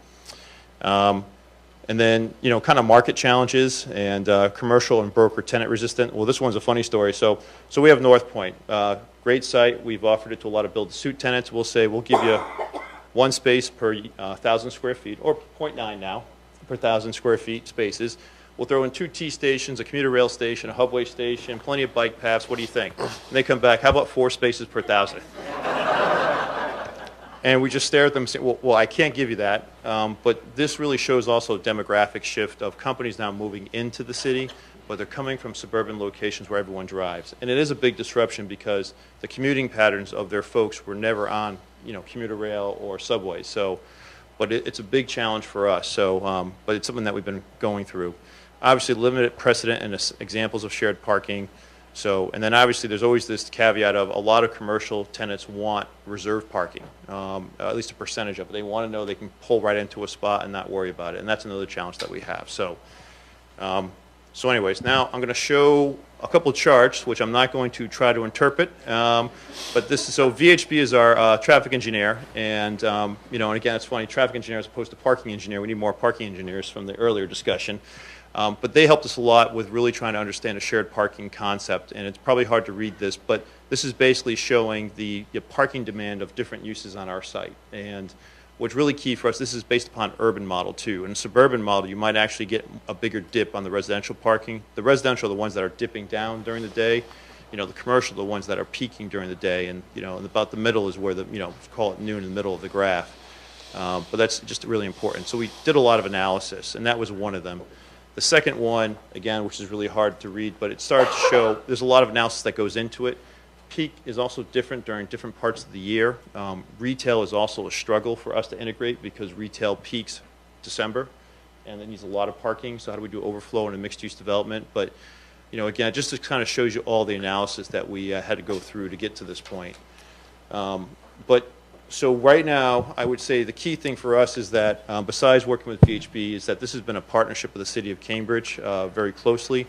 S8: And then, kind of market challenges and commercial and broker tenant resistant. Well, this one's a funny story. So we have North Point, great site. We've offered it to a lot of build-to-suit tenants. We'll say we'll give you 1 space per 1,000 square feet, or 0.9 now per 1,000 square feet spaces. We'll throw in 2 T stations, a commuter rail station, a hubway station, plenty of bike paths. What do you think? And they come back, how about 4 spaces per 1,000? And we just stare at them and say, well, I can't give you that. But this really shows also a demographic shift of companies now moving into the city, but they're coming from suburban locations where everyone drives. And it is a big disruption because the commuting patterns of their folks were never on, commuter rail or subways. So, but it's a big challenge for us. So, but it's something that we've been going through. Obviously, limited precedent and examples of shared parking. So, and then obviously there's always this caveat of a lot of commercial tenants want reserved parking, at least a percentage of it. They want to know they can pull right into a spot and not worry about it. And that's another challenge that we have. So, so anyways, now I'm going to show a couple of charts, which I'm not going to try to interpret. But this is, so VHB is our traffic engineer. And, and again, it's funny, traffic engineer as opposed to parking engineer. We need more parking engineers from the earlier discussion. But they helped us a lot with really trying to understand a shared parking concept. And it's probably hard to read this, but this is basically showing the parking demand of different uses on our site. And what's really key for us, this is based upon urban model too. In a suburban model, you might actually get a bigger dip on the residential parking. The residential are the ones that are dipping down during the day. The commercial are the ones that are peaking during the day. And, and about the middle is where call it noon in the middle of the graph. But that's just really important. So we did a lot of analysis, and that was one of them. The second one, again, which is really hard to read, but it starts to show there's a lot of analysis that goes into it. Peak is also different during different parts of the year. Retail is also a struggle for us to integrate because retail peaks December, and it needs a lot of parking. So how do we do overflow in a mixed-use development? But, again, it just kind of shows you all the analysis that we had to go through to get to this point. So right now, I would say the key thing for us is that, besides working with VHB, is that this has been a partnership with the City of Cambridge very closely.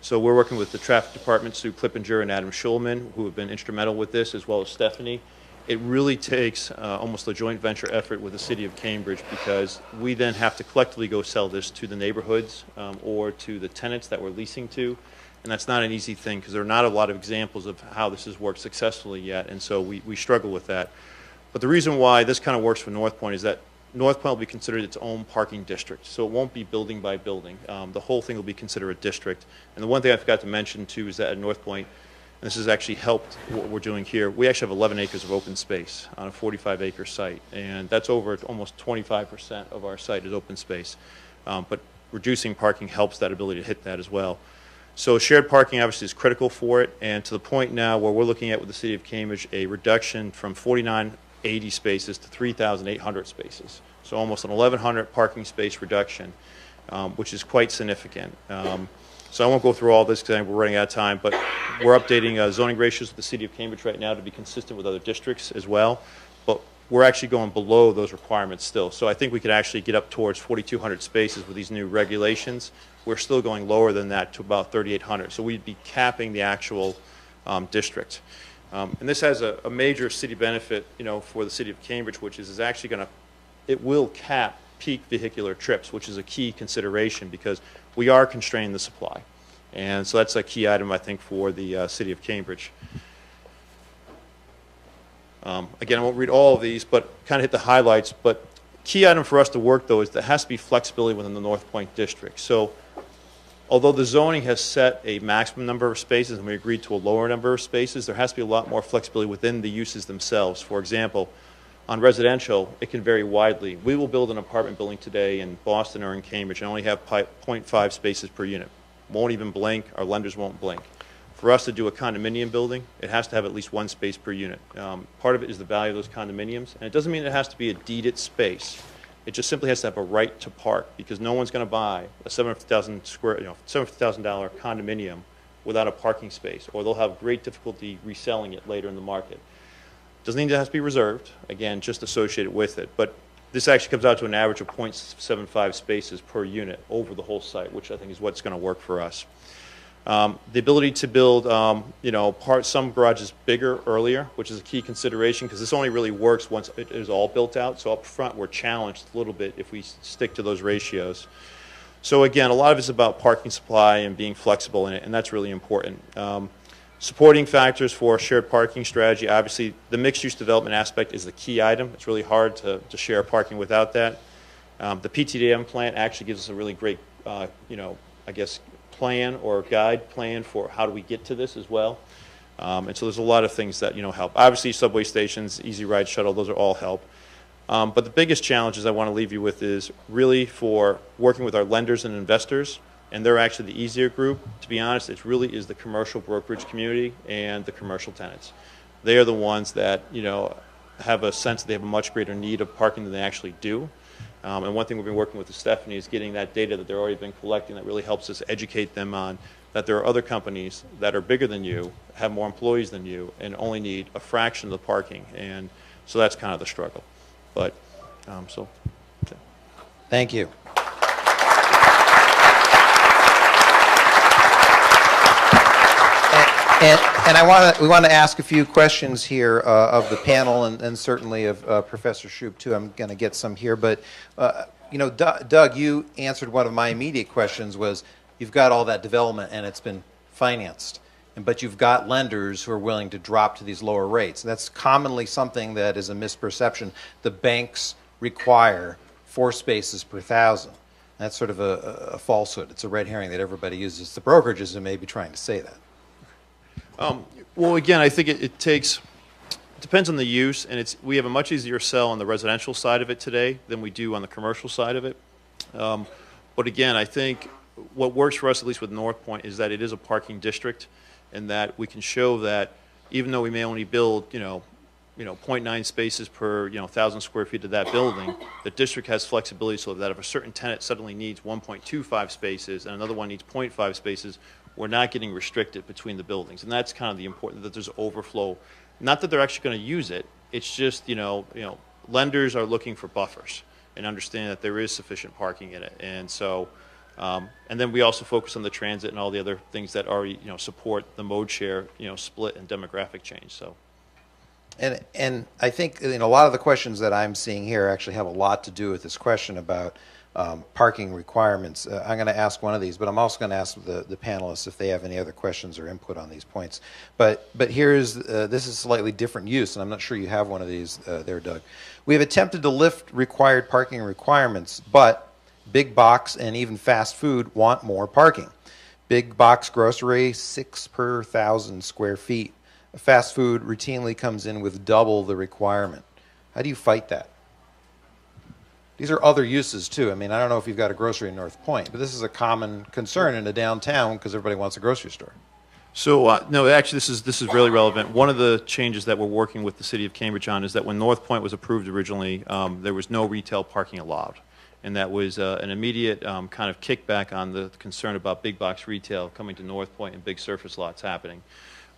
S8: So we're working with the Traffic Department, Sue Klippinger and Adam Schulman, who have been instrumental with this, as well as Stephanie. It really takes almost a joint venture effort with the City of Cambridge because we then have to collectively go sell this to the neighborhoods or to the tenants that we're leasing to. And that's not an easy thing because there are not a lot of examples of how this has worked successfully yet, and so we struggle with that. But the reason why this kind of works for North Point is that North Point will be considered its own parking district. So it won't be building by building. The whole thing will be considered a district. And the one thing I forgot to mention, too, is that at North Point, and this has actually helped what we're doing here, we actually have 11 acres of open space on a 45-acre site. And that's over almost 25% of our site is open space. But reducing parking helps that ability to hit that as well. So shared parking obviously is critical for it. And to the point now where we're looking at with the City of Cambridge a reduction from 4,980 spaces to 3,800 spaces. So almost an 1,100 parking space reduction, which is quite significant. So I won't go through all this because we're running out of time, but we're updating zoning ratios with the City of Cambridge right now to be consistent with other districts as well. But we're actually going below those requirements still. So I think we could actually get up towards 4,200 spaces with these new regulations. We're still going lower than that to about 3,800. So we'd be capping the actual district. And this has a major city benefit, for the City of Cambridge, which is actually it will cap peak vehicular trips, which is a key consideration because we are constraining the supply. And so that's a key item, I think, for the City of Cambridge. Again, I won't read all of these, but kind of hit the highlights. But key item for us to work, though, is there has to be flexibility within the North Point district. So although the zoning has set a maximum number of spaces and we agreed to a lower number of spaces, there has to be a lot more flexibility within the uses themselves. For example, on residential, it can vary widely. We will build an apartment building today in Boston or in Cambridge and only have 0.5 spaces per unit. Won't even blink. Our lenders won't blink. For us to do a condominium building, it has to have at least 1 space per unit. Part of it is the value of those condominiums, and it doesn't mean it has to be a deeded space. It just simply has to have a right to park because no one's going to buy a $750,000 condominium without a parking space, or they'll have great difficulty reselling it later in the market. Doesn't mean it has to be reserved, again, just associated with it. But this actually comes out to an average of 0.75 spaces per unit over the whole site, which I think is what's going to work for us. The ability to build, some garages bigger earlier, which is a key consideration because this only really works once it is all built out. So up front, we're challenged a little bit if we stick to those ratios. So again, a lot of it's about parking supply and being flexible in it, and that's really important. Supporting factors for a shared parking strategy, obviously, the mixed-use development aspect is the key item. It's really hard to share parking without that. The PTDM plan actually gives us a really great, plan or guide plan for how do we get to this as well. And so there's a lot of things that, help. Obviously, subway stations, easy ride shuttle, those are all help. But the biggest challenges I want to leave you with is really for working with our lenders and investors, and they're actually the easier group. To be honest, it really is the commercial brokerage community and the commercial tenants. They are the ones that, have a sense that they have a much greater need of parking than they actually do. And one thing we've been working with Stephanie is getting that data that they've already been collecting that really helps us educate them on that there are other companies that are bigger than you, have more employees than you, and only need a fraction of the parking. And so that's kind of the struggle. But,
S4: Thank you. And we want to ask a few questions here of the panel and certainly of Professor Shoup too. I'm going to get some here, but Doug, you answered one of my immediate questions. Was you've got all that development and it's been financed, but you've got lenders who are willing to drop to these lower rates. That's commonly something that is a misperception. The banks require 4 spaces per 1,000. That's sort of a falsehood. It's a red herring that everybody uses. The brokerages who may be trying to say that.
S8: Well, again, I think it depends on the use, and we have a much easier sell on the residential side of it today than we do on the commercial side of it. But again, I think what works for us, at least with North Point, is that it is a parking district, and that we can show that even though we may only build, 0.9 spaces per 1,000 square feet of that building, the district has flexibility so that if a certain tenant suddenly needs 1.25 spaces and another one needs 0.5 spaces, we're not getting restricted between the buildings. And that's kind of the important, that there's overflow. Not that they're actually going to use it, it's just, lenders are looking for buffers and understand that there is sufficient parking in it. And so, and then we also focus on the transit and all the other things that already, support the mode share, split and demographic change, so.
S4: And I think a lot of the questions that I'm seeing here actually have a lot to do with this question about parking requirements. I'm going to ask one of these, but I'm also going to ask the panelists if they have any other questions or input on these points. But here's this is slightly different use, and I'm not sure you have one of these there, Doug. We have attempted to lift required parking requirements, but big box and even fast food want more parking. Big box grocery, 6 per 1,000 square feet. Fast food routinely comes in with double the requirement. How do you fight that? These are other uses too. I mean, I don't know if you've got a grocery in North Point, but this is a common concern in a downtown because everybody wants a grocery store.
S8: So no, actually, this is really relevant. One of the changes that we're working with the City of Cambridge on is that when North Point was approved originally, there was no retail parking allowed, and that was an immediate kind of kickback on the concern about big box retail coming to North Point and big surface lots happening.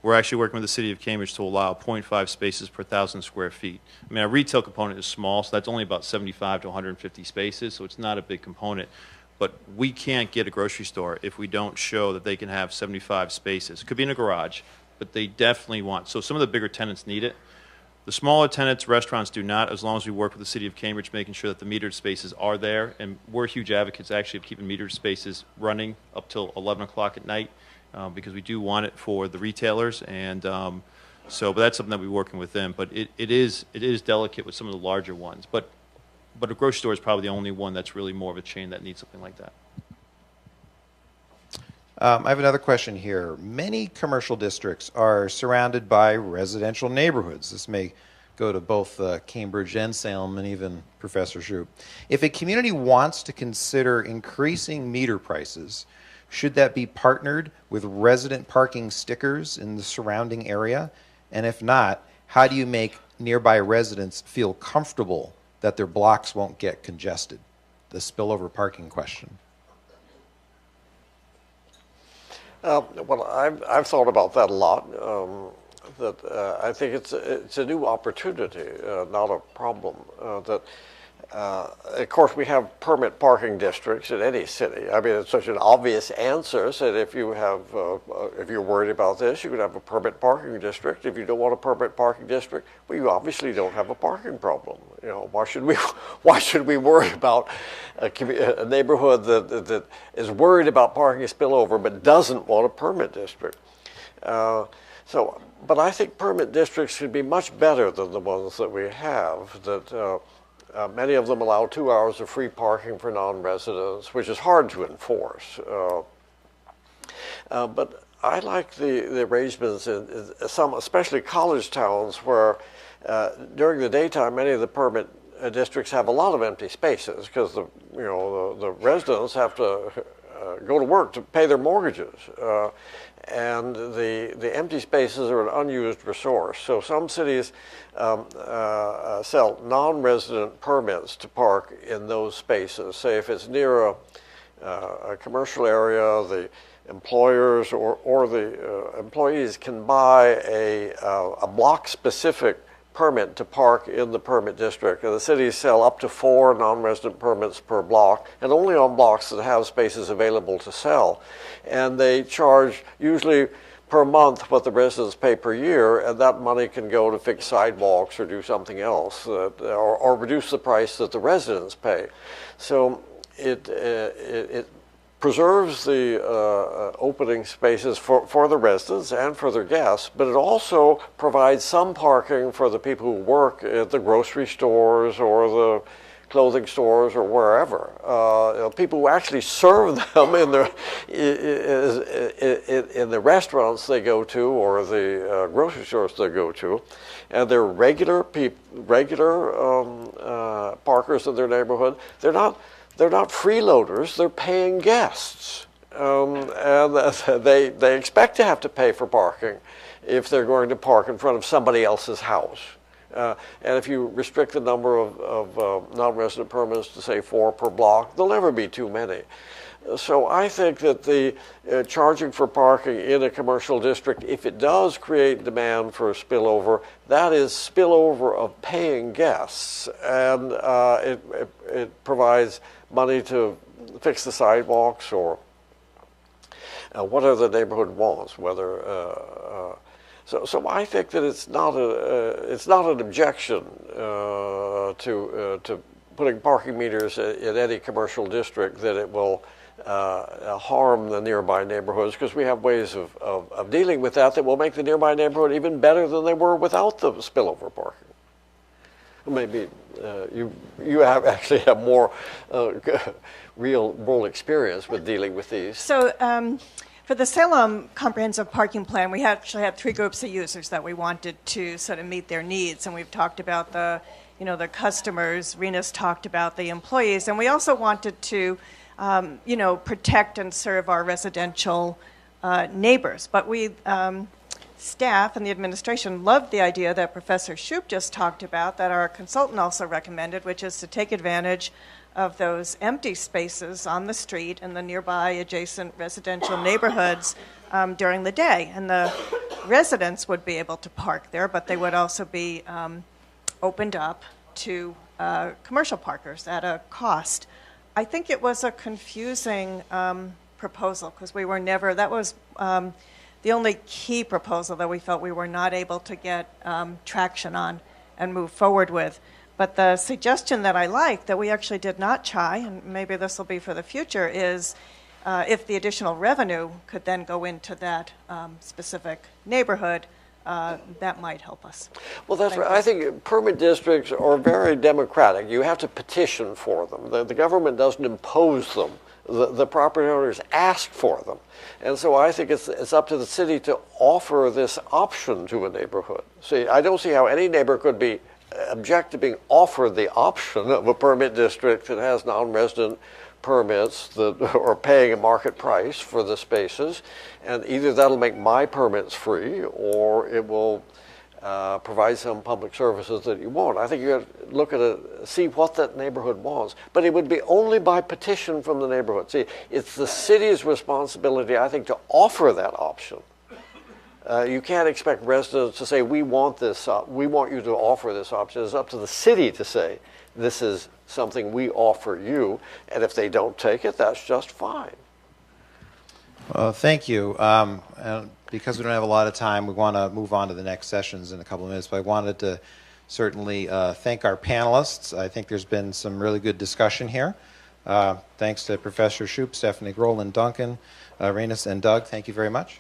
S8: We're actually working with the City of Cambridge to allow 0.5 spaces per 1,000 square feet. I mean, our retail component is small, so that's only about 75 to 150 spaces, so it's not a big component. But we can't get a grocery store if we don't show that they can have 75 spaces. It could be in a garage, but they definitely want. So some of the bigger tenants need it. The smaller tenants, restaurants do not, as long as we work with the City of Cambridge, making sure that the metered spaces are there. And we're huge advocates, actually, of keeping metered spaces running up till 11 o'clock at night. Because we do want it for the retailers, and but that's something that we're working with them. But it is delicate with some of the larger ones. But a grocery store is probably the only one that's really more of a chain that needs something like that.
S4: I have another question here. Many commercial districts are surrounded by residential neighborhoods. This may go to both Cambridge and Salem and even Professor Shoup. If a community wants to consider increasing meter prices, should that be partnered with resident parking stickers in the surrounding area? And if not, how do you make nearby residents feel comfortable that their blocks won't get congested? The spillover parking question.
S2: Well, I've thought about that a lot. I think it's a new opportunity, not a problem. Of course, we have permit parking districts in any city. I mean, it's such an obvious answer that if you're worried about this, you could have a permit parking district. If you don't want a permit parking district, well, you obviously don't have a parking problem. Why should we worry about a neighborhood that is worried about parking spillover but doesn't want a permit district? But I think permit districts should be much better than the ones that we have. That many of them allow 2 hours of free parking for non-residents, which is hard to enforce. But I like the arrangements in some, especially college towns, where during the daytime, many of the permit districts have a lot of empty spaces because the residents have to go to work to pay their mortgages, and the empty spaces are an unused resource. So some cities sell non-resident permits to park in those spaces. Say if it's near a commercial area, the employers or the employees can buy a block-specific permit to park in the permit district. And the cities sell up to 4 non-resident permits per block, and only on blocks that have spaces available to sell. And they charge usually per month what the residents pay per year, and that money can go to fix sidewalks or do something else, or reduce the price that the residents pay. So it preserves the opening spaces for the residents and for their guests, but it also provides some parking for the people who work at the grocery stores or the clothing stores or wherever. People who actually serve them in the restaurants they go to or the grocery stores they go to, and they're regular parkers in their neighborhood. They're not freeloaders, they're paying guests. And they expect to have to pay for parking if they're going to park in front of somebody else's house. And if you restrict the number of non-resident permits to, say, 4 per block, there'll never be too many. So I think that the charging for parking in a commercial district, if it does create demand for a spillover, that is spillover of paying guests. And it provides money to fix the sidewalks or whatever the neighborhood wants. So I think that it's not an objection to putting parking meters in any commercial district that it will harm the nearby neighborhoods, because we have ways of dealing with that will make the nearby neighborhood even better than they were without the spillover parking. Maybe you actually have more real world experience with dealing with these.
S5: So for the Salem Comprehensive Parking Plan, we actually had 3 groups of users that we wanted to sort of meet their needs, and we've talked about the customers. Rena's talked about the employees, and we also wanted to protect and serve our residential neighbors. But we staff and the administration loved the idea that Professor Shoup just talked about, that our consultant also recommended, which is to take advantage of those empty spaces on the street in the nearby adjacent residential neighborhoods during the day. And the residents would be able to park there, but they would also be opened up to commercial parkers at a cost. I think it was a confusing proposal, because we were never, that was the only key proposal that we felt we were not able to get traction on and move forward with. But the suggestion that I like, that we actually did not try, and maybe this will be for the future, is if the additional revenue could then go into that specific neighborhood, that might help us.
S2: Well, that's right. I think permit districts are very democratic. You have to petition for them. The government doesn't impose them. The property owners ask for them. And so I think it's up to the city to offer this option to a neighborhood. See, I don't see how any neighbor could object to being offered the option of a permit district that has non-resident permits that are paying a market price for the spaces, and either that'll make my permits free or it will provide some public services that you want. I think you have to look at see what that neighborhood wants, but it would be only by petition from the neighborhood. See, it's the city's responsibility, I think, to offer that option. You can't expect residents to say, we want this, we want you to offer this option. It's up to the city to say, this is something we offer you, and if they don't take it, that's just fine.
S4: Well, thank you. And because we don't have a lot of time, we want to move on to the next sessions in a couple of minutes, but I wanted to certainly thank our panelists. I think there's been some really good discussion here. Thanks to Professor Shoup, Stephanie Grohl, and Duncan, Renas, and Doug. Thank you very much.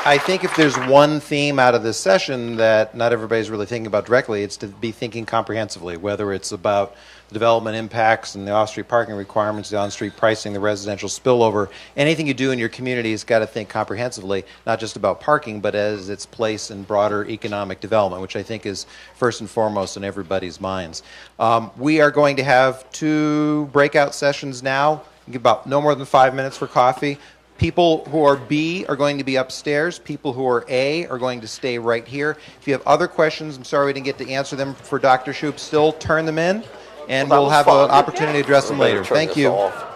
S4: I think if there's one theme out of this session that not everybody's really thinking about directly, it's to be thinking comprehensively, whether it's about the development impacts and the off-street parking requirements, the on-street pricing, the residential spillover. Anything you do in your community has got to think comprehensively, not just about parking, but as its place in broader economic development, which I think is first and foremost in everybody's minds. We are going to have 2 breakout sessions now, about no more than 5 minutes for coffee. People who are B are going to be upstairs. People who are A are going to stay right here. If you have other questions, I'm sorry we didn't get to answer them for Dr. Shoup, still turn them in, and
S2: Well, that
S4: we'll
S2: was
S4: have
S2: fun.
S4: an opportunity to address them
S2: Everybody
S4: later.
S2: turn
S4: Thank
S2: this
S4: you.
S2: off.